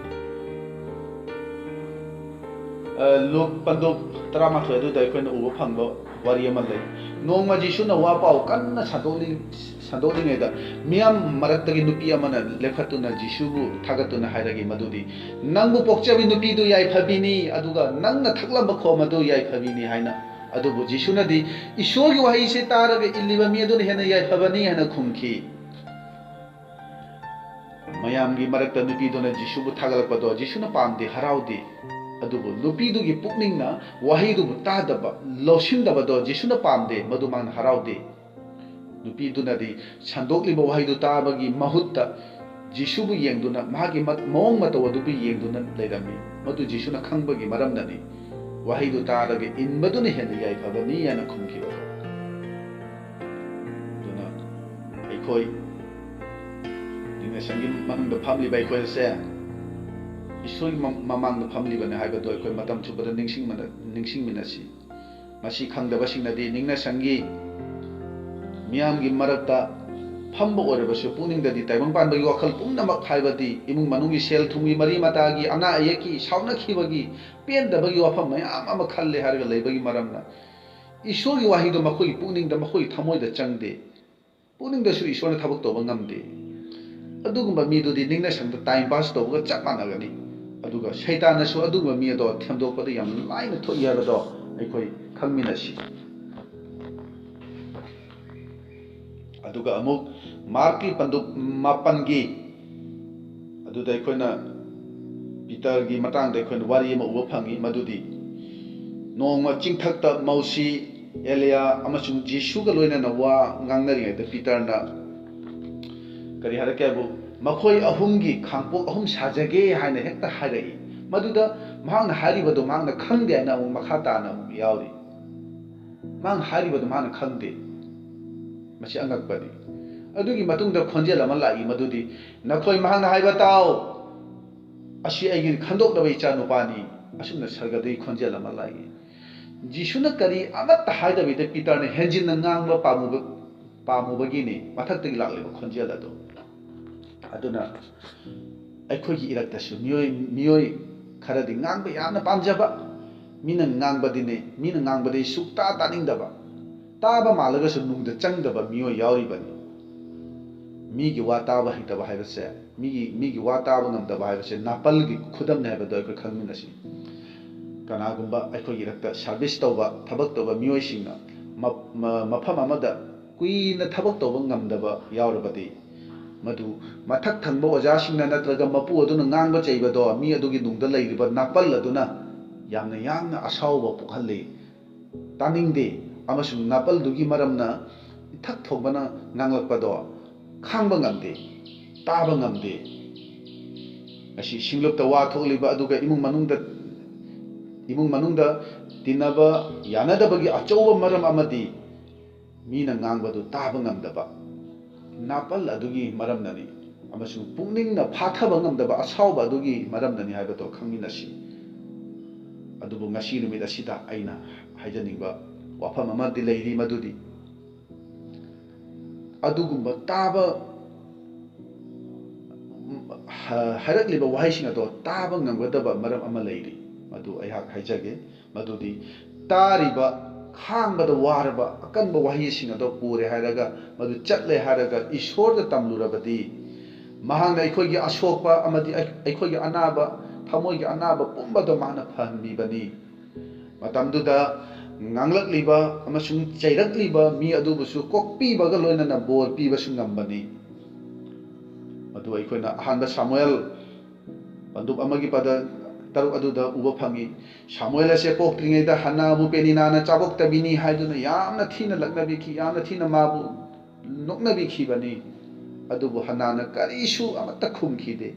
लोक पंदोक तरामाथो अदुदा अखोइना उबा फंगबा वारी अमा लै नोंमा जिसुना वा पाउ कन्ना संदोलिङैदा मियाम मरक्तगी नुपी अमना लेखतुना जिसुबु थागतुना हाइरगी मदुदी नंगबु पोक्चबी नुपीदु याइफबिनी अदुगा नंगना थक्लंबा खो मदु याइफबिनी हाइना अदुबु जिसुनादी ईश्वरगी वाहिसे तारगा इल्लिबा मी अदुना हेना याइफबनी हेना खुमखी मयामगी मरक्ता नुपीदुना जिसुबु थागलकपदो जिसुना पामदे हराउदे अदुबु नुपीदुगी पुकनिंगना वाहिदुबु तादबा लौसिनदबदो जिसुना पामदे मदुमान हराउदे नुपीदुनादी संदोकलिबा वाहिदु ताबगी महुत्ता जिसुबु येंगदुना मागी मौंग मतौ अदुबु येंगदुना लैरमी मदु जिसुना खंगबगी मरमननी वाहिदु तारगे इनबदुना हेन याइफबनी याना खुमखिबा दुना अखोइ दिने संगिम मनुंग फामली बाइ खोसे ईश्वरगी ममांग फामलीबने हाइबदो अखोइ मतम चुबदा निंगसिंगमिनासि मसी खंगदबसिंगनदी निंगना संगी मियामगी मरक्ता ꯐꯝꯕ ꯑꯣꯏꯔꯕꯁꯨ ꯄꯨꯛꯅꯤꯡꯗꯗꯤ ꯇꯥꯏꯕꯪꯄꯥꯟꯕꯒꯤ ꯋꯥꯈꯜ ꯄꯨꯝꯅꯃꯛ ꯍꯥꯏꯕꯗꯤ ꯏꯃꯨꯡ ꯃꯅꯨꯡꯒꯤ ꯁꯦꯜ ꯊꯨꯝꯒꯤ ꯃꯔꯤ ꯃꯇꯥꯒꯤ ꯑꯅꯥ ꯑꯌꯦꯛꯀꯤ ꯁꯥꯎꯅꯈꯤꯕꯒꯤ ꯄꯦꯟꯗꯕꯒꯤ ꯋꯥꯐꯝ ꯃꯌꯥꯝ ꯑꯃ ꯈꯜꯂꯦ ꯍꯥꯏꯔꯒ ꯂꯩꯕꯒꯤ ꯃꯔꯝꯅ ꯏꯁꯣꯔꯒꯤ ꯋꯥꯍꯩꯗꯣ ꯃꯈꯣꯏꯒꯤ ꯄꯨꯛꯅꯤꯡꯗ ꯃꯈꯣꯏꯒꯤ ꯊꯃꯣꯏꯗ ꯆꯪꯗꯦ, ꯄꯨꯛꯅꯤꯡꯗꯁꯨ ꯏꯁꯣꯔꯅ ꯊꯕꯛ ꯇꯧꯕ ꯉꯝꯗꯦ. ꯑꯗꯨꯒꯨꯝꯕ ꯃꯤꯗꯨꯗꯤ ꯅꯤꯡꯅ ꯁꯪꯗ ꯇꯥꯏꯝ ꯄꯥꯁ ꯇꯧꯕꯒ ꯆꯞ ꯃꯥꯟꯅꯒꯅꯤ. ꯑꯗꯨꯒ ꯁꯩꯇꯥꯟꯅꯁꯨ ꯑꯗꯨꯒꯨꯝꯕ ꯃꯤ ꯑꯗꯣ ꯊꯦꯝꯗꯣꯛꯄꯗ ꯌꯥꯝ ꯂꯥꯏꯅ ꯊꯣꯛꯏ ꯍꯥꯏꯕꯗꯣ ꯑꯩꯈꯣꯏ ꯈꯪꯃꯤꯟꯅꯁꯤ. ꯑꯗꯨꯒ ꯑꯃꯨꯛ ꯃꯥꯔꯛꯀꯤ ꯄꯟꯗꯨꯞ 9ꯒꯤ ꯑꯗꯨꯗ ꯑꯩꯈꯣꯏꯅ ꯄꯤꯇꯔꯒꯤ ꯃꯇꯥꯡꯗ ꯑꯩꯈꯣꯏꯅ ꯋꯥꯔꯤ ꯑꯃ ꯎꯕ ꯐꯪꯏ. ꯃꯗꯨꯗꯤ ꯅꯣꯡꯃ ꯆꯤꯡꯊꯛꯇ ꯃꯧꯁꯤ ꯑꯦꯂꯤꯌꯥ ꯑꯃꯁꯨꯡ ꯖꯤꯁꯨꯒ ꯂꯣꯏꯅꯅ ꯋꯥ ꯉꯥꯡꯅꯔꯤꯉꯩꯗ ꯄꯤꯇꯔꯅ ꯀꯔꯤ ꯍꯥꯏꯔꯛꯀꯦ ꯍꯥꯏꯕꯨ ꯃꯈꯣꯏ ꯑꯍꯨꯝꯒꯤ ꯈꯥꯡꯄꯣꯛ 3 ꯁꯥꯖꯒꯦ ꯍꯥꯏꯅ ꯍꯦꯛꯇ ꯍꯥꯏꯔꯛꯏ. ꯃꯗꯨꯗ ꯃꯍꯥꯛꯅ ꯍꯥꯏꯔꯤꯕꯗꯣ ꯃꯍꯥꯛꯅ ꯈꯪꯗꯦ ꯍꯥꯏꯅ ꯑꯃꯨꯛ ꯃꯈꯥ ꯇꯥꯅ ꯑꯃꯨꯛ ꯌꯥꯎꯔꯤ. ꯃꯍꯥꯛꯅ ꯍꯥꯏꯔꯤꯕꯗꯣ ꯃꯍꯥꯛꯅ ꯈꯪꯗꯦ. ꯃꯁꯤ ꯑꯉꯛꯄꯅꯤ. ꯑꯗꯨꯒꯤ ꯃꯇꯨꯡꯗ ꯈꯣꯟꯖꯦꯜ ꯑꯃ ꯂꯥꯛꯏ. ꯃꯗꯨꯗꯤ ꯅꯈꯣꯏ ꯃꯍꯥꯛꯅ ꯍꯥꯏꯕ ꯇꯥꯎ, ꯑꯁꯤ ꯑꯩꯒꯤ ꯈꯟꯗꯣꯛꯂꯕ ꯏꯆꯥ ꯅꯨꯄꯥꯅꯤ. ꯑꯁꯨꯝꯅ ꯁꯔꯒꯗꯒꯤ ꯈꯣꯟꯖꯦꯜ ꯑꯃ ꯂꯥꯛꯏ. ꯖꯤꯁꯨꯅ ꯀꯔꯤ ꯑꯃꯠꯇ ꯍꯥꯏꯗꯕꯤꯗ ꯄꯤꯇꯔꯅ ꯍꯦꯟꯖꯤꯟꯅ ꯉꯥꯡꯕ ꯄꯥꯝꯃꯨꯕꯒꯤꯅꯤ ꯃꯊꯛꯇꯒꯤ ꯂꯥꯛꯂꯤꯕ ꯈꯣꯟꯖꯦꯜ ꯑꯗꯨ. ꯑꯗꯨꯅ ꯑꯩꯈꯣꯏꯒꯤ ꯏꯔꯛꯇꯁꯨ ꯃꯤꯑꯣꯏ ꯈꯔꯗꯤ ꯉꯥꯡꯕ ꯌꯥꯝꯅ ꯄꯥꯝꯖꯕ, ꯃꯤꯅ ꯉꯥꯡꯕꯗꯤ ꯁꯨꯛꯇꯥ ꯇꯥꯅꯤꯡꯗꯕ, ꯇꯥꯕ ꯃꯥꯜꯂꯒꯁꯨ ꯅꯨꯡꯗ ꯆꯪꯗꯕ ꯃꯤꯑꯣꯏ ꯌꯥꯎꯔꯤꯕꯅꯤ. ꯃꯤꯒꯤ ꯋꯥ ꯇꯥꯕ ꯍꯩꯇꯕ ꯍꯥꯏꯕꯁꯦ, ꯃꯤꯒꯤ ꯋꯥ ꯇꯥꯕ ꯉꯝꯗꯕ ꯍꯥꯏꯕꯁꯦ ꯅꯥꯄꯜꯒꯤ ꯈꯨꯗꯝꯅꯤ ꯍꯥꯏꯕꯗꯣ ꯑꯩꯈꯣই ꯈꯪꯃꯤꯟꯅꯁꯤ. ꯀꯅꯥꯒꯨꯝꯕ ꯑꯩꯈꯣꯏꯒꯤ ꯏꯔꯛꯇ ꯁꯥꯔꯚꯤꯁ ꯇꯧꯕ, ꯊꯕꯛ ꯇꯧꯕ ꯃꯤꯑꯣꯏꯁꯤꯡꯅ ꯃꯐꯝ ꯑꯃꯗ ꯀꯨꯏꯅ ꯊꯕꯛ ꯇꯧꯕ ꯉꯝꯗꯕ ꯌꯥꯎꯔꯕꯗꯤ ꯃꯗꯨ ꯃꯊꯛ ꯊꯪꯕ ꯑꯣꯖꯥꯁꯤꯡꯅ ꯅꯠꯇ꯭ꯔꯒ ꯃꯄꯨ ꯑꯗꯨꯅ ꯉꯥꯡꯕ ꯆꯩꯕꯗꯣ ꯃꯤ ꯑꯗꯨꯒꯤ ꯅꯨꯡꯗ ꯂꯩꯔꯤꯕ ꯅꯥꯄꯜ ꯑꯗꯨꯅ ꯌꯥꯝꯅ ꯑꯁꯥꯎꯕ ꯄꯣꯛꯍꯜꯂꯤ, ꯇꯥꯅꯤꯡꯗꯦ. ꯑꯃꯁꯨꯡ ꯅꯥꯄꯜꯗꯨꯒꯤ ꯃꯔꯝꯅ ꯏꯊꯛ ꯊꯣꯡꯕꯅ ꯉꯥꯡꯂꯛꯄꯗꯣ ꯈꯥꯡꯕ ꯉꯝꯗꯦ, ꯇꯥꯕ ꯉꯝꯗꯦ. ꯑꯁꯤ ꯁꯤꯡꯂꯨꯞꯇ ꯋꯥ ꯊꯣꯛꯂꯤꯕ ꯑꯗꯨꯒ ꯏꯃꯨꯡ ꯃꯅꯨꯡꯗ ꯇꯤꯟꯅꯕ ꯌꯥꯅꯗꯕꯒꯤ ꯑꯆꯧꯕ ꯃꯔꯝ ꯑꯃꯗꯤ ꯃꯤꯅ ꯉꯥꯡꯕꯗꯨ ꯇꯥꯕ ꯉꯝꯗꯕ ꯅꯥꯄꯜ ꯑꯗꯨꯒꯤ ꯃꯔꯝꯅꯅꯤ. ꯑꯃꯁꯨꯡ ꯄꯨꯛꯅꯤꯡꯅ ꯐꯥꯊꯕ ꯉꯝꯗꯕ ꯑꯁꯥꯎꯕ ꯑꯗꯨꯒꯤ ꯃꯔꯝꯅꯅꯤ ꯍꯥꯏꯕꯗꯣ ꯈꯪꯃꯤꯟꯅꯁꯤ. ꯑꯗꯨꯕꯨ ꯉꯁꯤ ꯅꯨꯃꯤꯠ ꯑꯁꯤꯗ ꯑꯩꯅ ꯍꯥꯏꯖꯅꯤꯡꯕ ꯋꯥꯐꯝ ꯑꯃꯗꯤ ꯂꯩꯔꯤ. ꯃꯗꯨꯗꯤ ꯑꯗꯨꯒꯨꯝꯕ ꯍꯥꯏꯔꯛꯂꯤꯕ ꯋꯥꯍꯩꯁꯤꯡ ꯑꯗꯣ ꯇꯥꯕ ꯉꯝꯒꯗꯕ ꯃꯔꯝ ꯑꯃ ꯂꯩꯔꯤ. ꯃꯗꯨ ꯑꯩꯍꯥꯛ ꯍꯥꯏꯖꯒꯦ. ꯃꯗꯨꯗꯤ ꯇꯥꯔꯤꯕ ꯈꯥꯡꯕꯗ ꯋꯥꯔꯕ ꯑꯀꯟꯕ ꯋꯥꯍꯩꯁꯤꯡ ꯑꯗꯣ ꯄꯨꯔꯦ ꯍꯥꯏꯔꯒ ꯃꯗꯨ ꯆꯠꯂꯦ ꯍꯥꯏꯔꯒ ꯏꯁꯣꯔꯗ ꯇꯝꯂꯨꯔꯕꯗꯤ ꯃꯍꯥꯛꯅ ꯑꯩꯈꯣꯏꯒꯤ ꯑꯁꯣꯛꯄ ꯑꯃꯗꯤ ꯑꯩꯈꯣꯏꯒꯤ ꯑꯅꯥꯕ, ꯊꯃꯣꯏꯒꯤ ꯑꯅꯥꯕ ꯄꯨꯝꯕꯗꯣ ꯃꯍꯥꯛꯅ ꯐꯍꯟꯕꯤꯕꯅꯤ. ꯃꯇꯝꯗꯨꯗ ꯉꯥꯡꯂꯛꯂꯤꯕ ꯑꯃꯁꯨꯡ ꯆꯩꯔꯛꯂꯤꯕ ꯃꯤ ꯑꯗꯨꯕꯨꯁꯨ ꯀꯣꯛꯄꯤꯕꯒ ꯂꯣꯏꯅꯅ ꯕꯣꯔ ꯄꯤꯕꯁꯨ ꯉꯝꯕꯅꯤ. ꯑꯗꯨ ꯑꯩꯈꯣꯏꯅ ꯑꯍꯥꯟꯕ ꯁꯥꯃꯨꯑꯦꯜ ꯄꯟꯗꯨꯞ 1ꯒꯤ ꯄꯗ 6 ꯑꯗꯨꯗ ꯎꯕ ꯐꯪꯏ. ꯁꯥꯃꯨꯑꯦꯜ ꯑꯁꯦ ꯄꯣꯛꯇ꯭ꯔꯤꯉꯩꯗ ꯍꯟꯅꯥꯕꯨ ꯄꯦꯅꯤꯅꯥꯅ ꯆꯥꯕꯣꯛꯇꯕꯤꯅꯤ ꯍꯥꯏꯗꯨꯅ ꯌꯥꯝꯅ ꯊꯤꯅ ꯂꯛꯅꯕꯤꯈꯤ, ꯌꯥꯝꯅ ꯊꯤꯅ ꯃꯥꯕꯨ ꯅꯣꯛꯅꯕꯤꯈꯤꯕꯅꯤ. ꯑꯗꯨꯕꯨ ꯍꯟꯅꯥꯅ ꯀꯔꯤꯁꯨ ꯑꯃꯠꯇ ꯈꯨꯝꯈꯤꯗꯦ.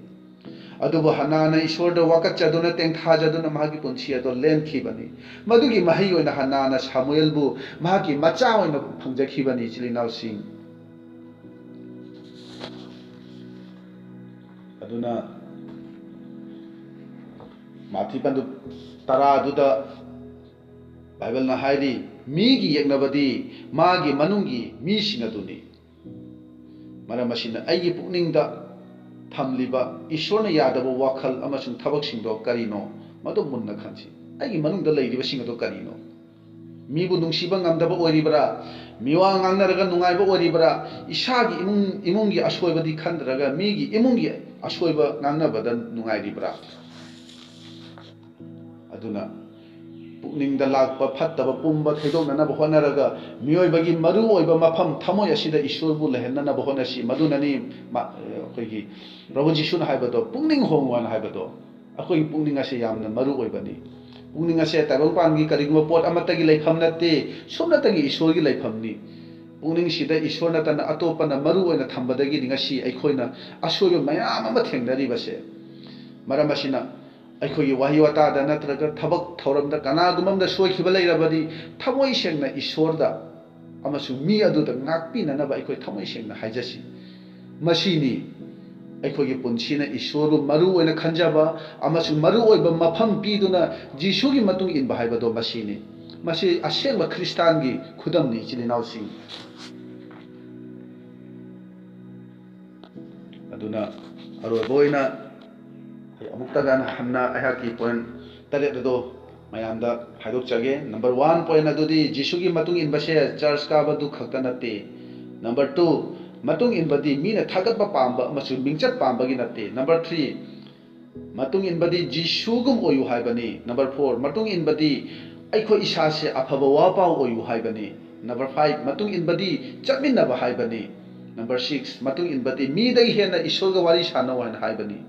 ꯑꯗꯨꯕꯨ ꯍꯟꯅꯥꯅ ꯏꯁꯣꯔꯗ ꯋꯥꯀꯠꯆꯗꯨꯅ ꯇꯦꯡꯊꯥꯖꯗꯨꯅ ꯃꯍꯥꯛꯀꯤ ꯄꯨꯟꯁꯤ ꯑꯗꯨ ꯂꯦꯟꯈꯤꯕꯅꯤ. ꯃꯗꯨꯒꯤ ꯃꯍꯩ ꯑꯣꯏꯅ ꯍꯟꯅꯥꯅ ꯁꯥꯃꯨꯑꯦꯜꯕꯨ ꯃꯍꯥꯛꯀꯤ ꯃꯆꯥ ꯑꯣꯏꯅ ꯐꯪꯖꯈꯤꯕꯅꯤ. ꯏꯆꯤꯜ ꯏꯅꯥꯎꯁꯤꯡ, ꯑꯗꯨꯅ ꯃꯥꯊꯤ ꯄꯟꯗꯨꯞ 10 ꯑꯗꯨꯗ ꯕꯥꯏꯕꯜꯅ ꯍꯥꯏꯔꯤ, ꯃꯤꯒꯤ ꯌꯦꯛꯅꯕꯗꯤ ꯃꯥꯒꯤ ꯃꯅꯨꯡꯒꯤ ꯃꯤꯁꯤꯡ ꯑꯗꯨꯅꯤ. ꯃꯔꯝ ꯑꯁꯤꯅ ꯑꯩꯒꯤ ꯄꯨꯛꯅꯤꯡꯗ ꯊꯝꯂꯤꯕ ꯏꯁꯣꯔꯅ ꯌꯥꯗꯕ ꯋꯥꯈꯜ ꯑꯃꯁꯨꯡ ꯊꯕꯛꯁꯤꯡꯗꯣ ꯀꯔꯤꯅꯣ? ꯃꯗꯨ ꯃꯨꯟꯅ ꯈꯟꯁꯤ. ꯑꯩꯒꯤ ꯃꯅꯨꯡꯗ ꯂꯩꯔꯤꯕꯁꯤꯡ ꯑꯗꯨ ꯀꯔꯤꯅꯣ? ꯃꯤꯕꯨ ꯅꯨꯡꯁꯤꯕ ꯉꯝꯗꯕ ꯑꯣꯏꯔꯤꯕ꯭ꯔꯥ? ꯃꯤꯋꯥ ꯉꯥꯡꯅꯔꯒ ꯅꯨꯡꯉꯥꯏꯕ ꯑꯣꯏꯔꯤꯕ꯭ꯔꯥ? ꯏꯁꯥꯒꯤ ꯏꯃꯨꯡꯒꯤ ꯑꯁꯣꯏꯕꯗꯤ ꯈꯟꯗ꯭ꯔꯒ ꯃꯤꯒꯤ ꯏꯃꯨꯡꯒꯤ ꯑꯁꯣꯏꯕ ꯉꯥꯡꯅꯕꯗ ꯅꯨꯡꯉꯥꯏꯔꯤꯕ꯭ꯔꯥ? ꯑꯗꯨꯅ ꯄꯨꯛꯅꯤꯡꯗ ꯂꯥꯛꯄ ꯐꯠꯇꯕ ꯄꯨꯝꯕ ꯊꯩꯗꯣꯛꯅꯅꯕ ꯍꯣꯠꯅꯔꯒ ꯃꯤꯑꯣꯏꯕꯒꯤ ꯃꯔꯨꯑꯣꯏꯕ ꯃꯐꯝ ꯊꯃꯣꯏ ꯑꯁꯤꯗ ꯏꯁꯣꯔꯕꯨ ꯂꯩꯍꯟꯅꯅꯕ ꯍꯣꯠꯅꯁꯤ. ꯃꯗꯨꯅꯅꯤ ꯑꯩꯈꯣꯏꯒꯤ ꯄ꯭ꯔꯚꯨ ꯖꯤꯁꯨꯅ ꯍꯥꯏꯕꯗꯣ, ꯄꯨꯛꯅꯤꯡ ꯍꯣꯡꯉꯨ ꯍꯥꯏꯅ ꯍꯥꯏꯕꯗꯣ. ꯑꯩꯈꯣꯏꯒꯤ ꯄꯨꯛꯅꯤꯡ ꯑꯁꯦ ꯌꯥꯝꯅ ꯃꯔꯨ ꯑꯣꯏꯕꯅꯤ. ꯄꯨꯛꯅꯤꯡ ꯑꯁꯦ ꯇꯥꯏꯕꯪꯄꯥꯟꯒꯤ ꯀꯔꯤꯒꯨꯝꯕ ꯄꯣꯠ ꯑꯃꯠꯇꯒꯤ ꯂꯩꯐꯝ ꯅꯠꯇꯦ, ꯁꯨꯞꯅꯇꯒꯤ ꯏꯁꯣꯔꯒꯤ ꯂꯩꯐꯝꯅꯤ. ꯄꯨꯛꯅꯤꯡꯁꯤꯗ ꯏꯁꯣꯔ ꯅꯠꯇꯅ ꯑꯇꯣꯞꯄꯅ ꯃꯔꯨ ꯑꯣꯏꯅ ꯊꯝꯕꯗꯒꯤꯗꯤ ꯉꯁꯤ ꯑꯩꯈꯣꯏꯅ ꯑꯁꯣꯏꯕ ꯃꯌꯥꯝ ꯑꯃ ꯊꯦꯡꯅꯔꯤꯕꯁꯦ. ꯃꯔꯝ ꯑꯁꯤꯅ ꯑꯩꯈꯣꯏꯒꯤ ꯋꯥꯍꯩ ꯋꯥꯇꯥꯗ ꯅꯠꯇ꯭ꯔꯒ ꯊꯕꯛ ꯊꯧꯔꯝꯗ ꯀꯅꯥꯒꯨꯝꯕ ꯑꯃꯗ ꯁꯣꯏꯈꯤꯕ ꯂꯩꯔꯕꯗꯤ ꯊꯃꯣꯏ ꯁꯦꯡꯅ ꯏꯁꯣꯔꯗ ꯑꯃꯁꯨꯡ ꯃꯤ ꯑꯗꯨꯗ ꯉꯥꯛꯄꯤꯅꯅꯕ ꯑꯩꯈꯣই ꯊꯃꯣꯏ ꯁꯦꯡꯅ ꯍꯥꯏꯖꯁꯤ. ꯃꯁꯤꯅꯤ ꯑꯩꯈꯣꯏꯒꯤ ꯄꯨꯟꯁꯤꯅ ꯏꯁꯣꯔꯕꯨ ꯃꯔꯨ ꯑꯣꯏꯅ ꯈꯟꯖꯕ ꯑꯃꯁꯨꯡ ꯃꯔꯨ ꯑꯣꯏꯕ ꯃꯐꯝ ꯄꯤꯗꯨꯅ ꯖꯤꯁꯨꯒꯤ ꯃꯇꯨꯡ 인ꯕ ꯍꯥꯏꯕꯗꯣ ꯃꯁꯤꯅꯤ. ꯃꯁꯤ ꯑꯁꯦꯡꯕ ꯈ꯭ꯔꯤꯁꯇꯥꯟꯒꯤ ꯈꯨꯗꯝꯅꯤ. ꯏꯆꯤꯜ ꯏꯅꯥꯎꯁꯤꯡ, ꯑꯗꯨꯅ ꯑꯔꯣꯏꯕ ꯑꯣꯏꯅ ꯑꯃꯨꯛꯇꯒ ꯍꯟꯅ ꯑꯩꯍꯥꯛꯀꯤ ꯄꯣꯏꯟ 8 ꯑꯗꯣ ꯃꯌꯥꯝꯗ ꯍꯥꯏꯗꯣꯛꯆꯒꯦ ꯅꯝꯕꯔ 1 ꯄꯣꯏꯟ ꯑꯗꯨꯗꯤ ꯖꯤꯁꯨꯒꯤ ꯃꯇꯨꯡ ꯏꯟꯕꯁꯦ ꯆꯔꯆ ꯀꯥꯕꯗꯨ ꯈꯛꯇ ꯅꯠꯇꯦ नंबर 2 मतुंग इनबदी मीना थागतपा पांबा अमसु मिंगचत पांबगी नते नंबर 3 मतुंग इनबदी जिसुगुम ओयु हाइबनी नंबर 4 मतुंग इनबदी अइखो इसासे अफबा वापाव ओयु हाइबनी नंबर 5 मतुंग इनबदी चटमिनबा हाइबनी नंबर 6 मतुंग इनबदी मीदगी हेना ईश्वरगा वारी सानो हाइन हाइबनी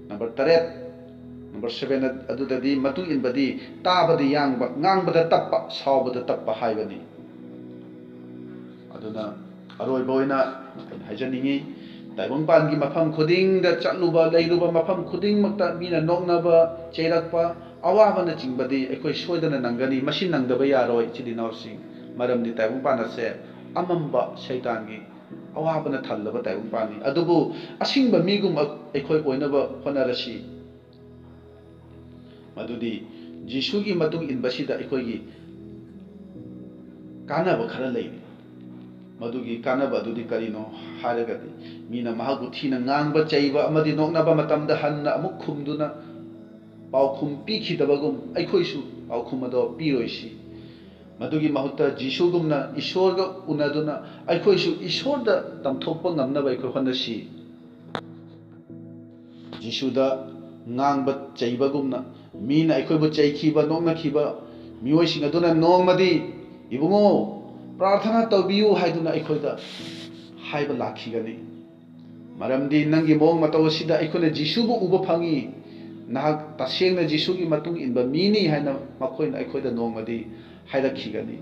नंबर 3 नंबर 7 अदुददी मतुंग इनबदी ताबदी यांगबा ngangbada tappa sawbada tappa हाइबनी अदुना अरोइबा ओइना हाइजनिंगी ताइबंपानगी मफम खुदिंगदा चलुबा लैरुबा मफम खुदिंगमक्ता मीना नोकनाबा चेरकपा अवाबना चिंगबदी अखोइ सोइदना नंगनी मसि नंगदबा यारोय चिलिनावसिंग मरमदि ताइबंपानसे अमंबा शैतानगी अवाबना थल्लबा ताइबंपानी अदुबु असिंगबा मीगुम अखोइ ओइनबा होनरसि मदुदी जिसुगी मतुंग इनबसिदा अखोइगी कानाबा खरा लैनि मदुगी कानबा अदुदी करिनो हारगदी मीना महागु थीना ngangbा चैबा अमदि नोकनाबा मतमदा हन्ना अमुक खुमदुना पाउखुम पीखिदबगुम अइखोइसु पाउखुम अदो पीरोइसि मदुगी महुत्ता जिसुगुमना ईश्वरगा उनदुना अइखोइसु ईश्वरदा तमथोकपा ngamnaba अइखोइ होनसि जिसुदा ngangbा चैबगुमना मीना अइखोइबु चैखिबा नोकनाखिबा मियोइसिंग अदुना नोंगमदि इबुंगो प्रार्थना तौबियु हाइदुना अइखोइदा हाइबा लाखिगनी मरमदि नंगी मोंग मतौसिदा अइखोइना जिसुबु उबा फंगी नाहक तसेंगना जिसुगी मतुंग इनबा मीनी हाइना मखोइना अइखोइदा नोंगमदि हाइरखिगनी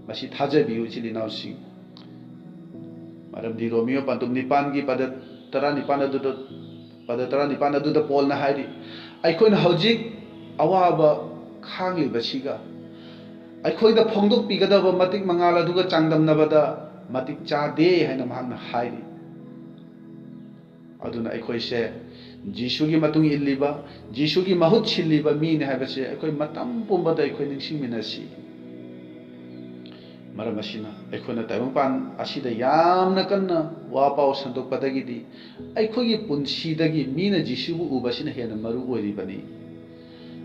मसि थाजबियु चिलिनावसि मरमदि रोमियो पंतुम निपानगी पद 19 अदुदा पद 19 अदुदा पोलना हाइरि अइखोइना हौजिक अवाबा खांगिबसिगा अखोइदा फोंदोक पिगदब मतिक मंगाल अदुगा चांगदमनबदा मतिक चादे हैना महांगना हाइरि अदुना अखोइसे जिसुगी मतुंग इल्लिबा जिसुगी महुत छिल्लिबा मीने हाइबसे अखोइ मतम पुंबदा अखोइ निंसिंमिनसि मरम असिना अखोइना ताइबंपान असिदा यामना कन्ना वापाव संदोकपदगिदि अखोइगी पुंसीदगी मीना जिसुबु उबसिना हेना मरु ओइरिबनी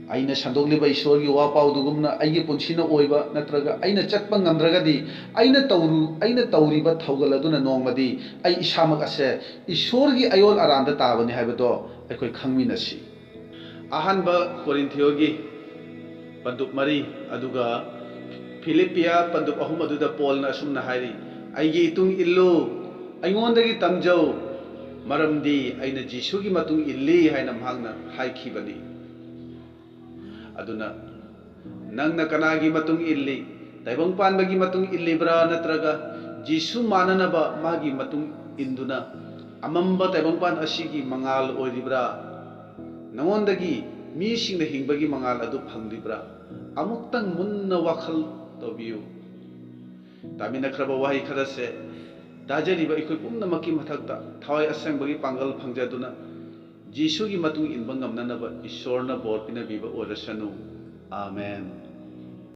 आइना संदोकलिबा ईश्वरगी वापावदुगुमना आइगी पुंसीना ओइबा नत्रगा आइना चटपा ngamdragadi आइना तौरिबा थौगलदुना नोंगमदि आइ इसामक असे ईश्वरगी अयोल अरांदा ताबनी हाइबदो अखोइ खंगमिनसि अहानबा कोरिन्थियोगी पंदुप मरी अदुगा फिलिपिया पंदुप अहुम अदुदा पोलना असुमना हाइरि आइगी इतुंग इल्लु आइंगोंदगी तमजौ मरमदि आइना जिसुगी मतुंग इल्ली हाइना महांगना हाइखिबनी अदुना नंगना कनागी मतुंग इल्ली ताइबंपानबगी मतुंग इल्लिब्रा नत्रगा जिसु माननबा मागी मतुंग इंदुना अमंबा ताइबंपान असिगी मंगाल ओइरिब्रा नंगोंदगी मीसिंगना हिंबगी मंगाल अदु फंगलिब्रा अमुक्तंग मुन्ना वाखल तौबियु तामिनख्रबा वाहि खरसे दाजरिबा इखोइ पुम्नमकी मथक्ता थावai असंबगी पांगल फंगजादुना जिसुगी मतुंग इनबा ngamnanaba ईश्वरना बोर पिनबिबा ओरसनु आमेन।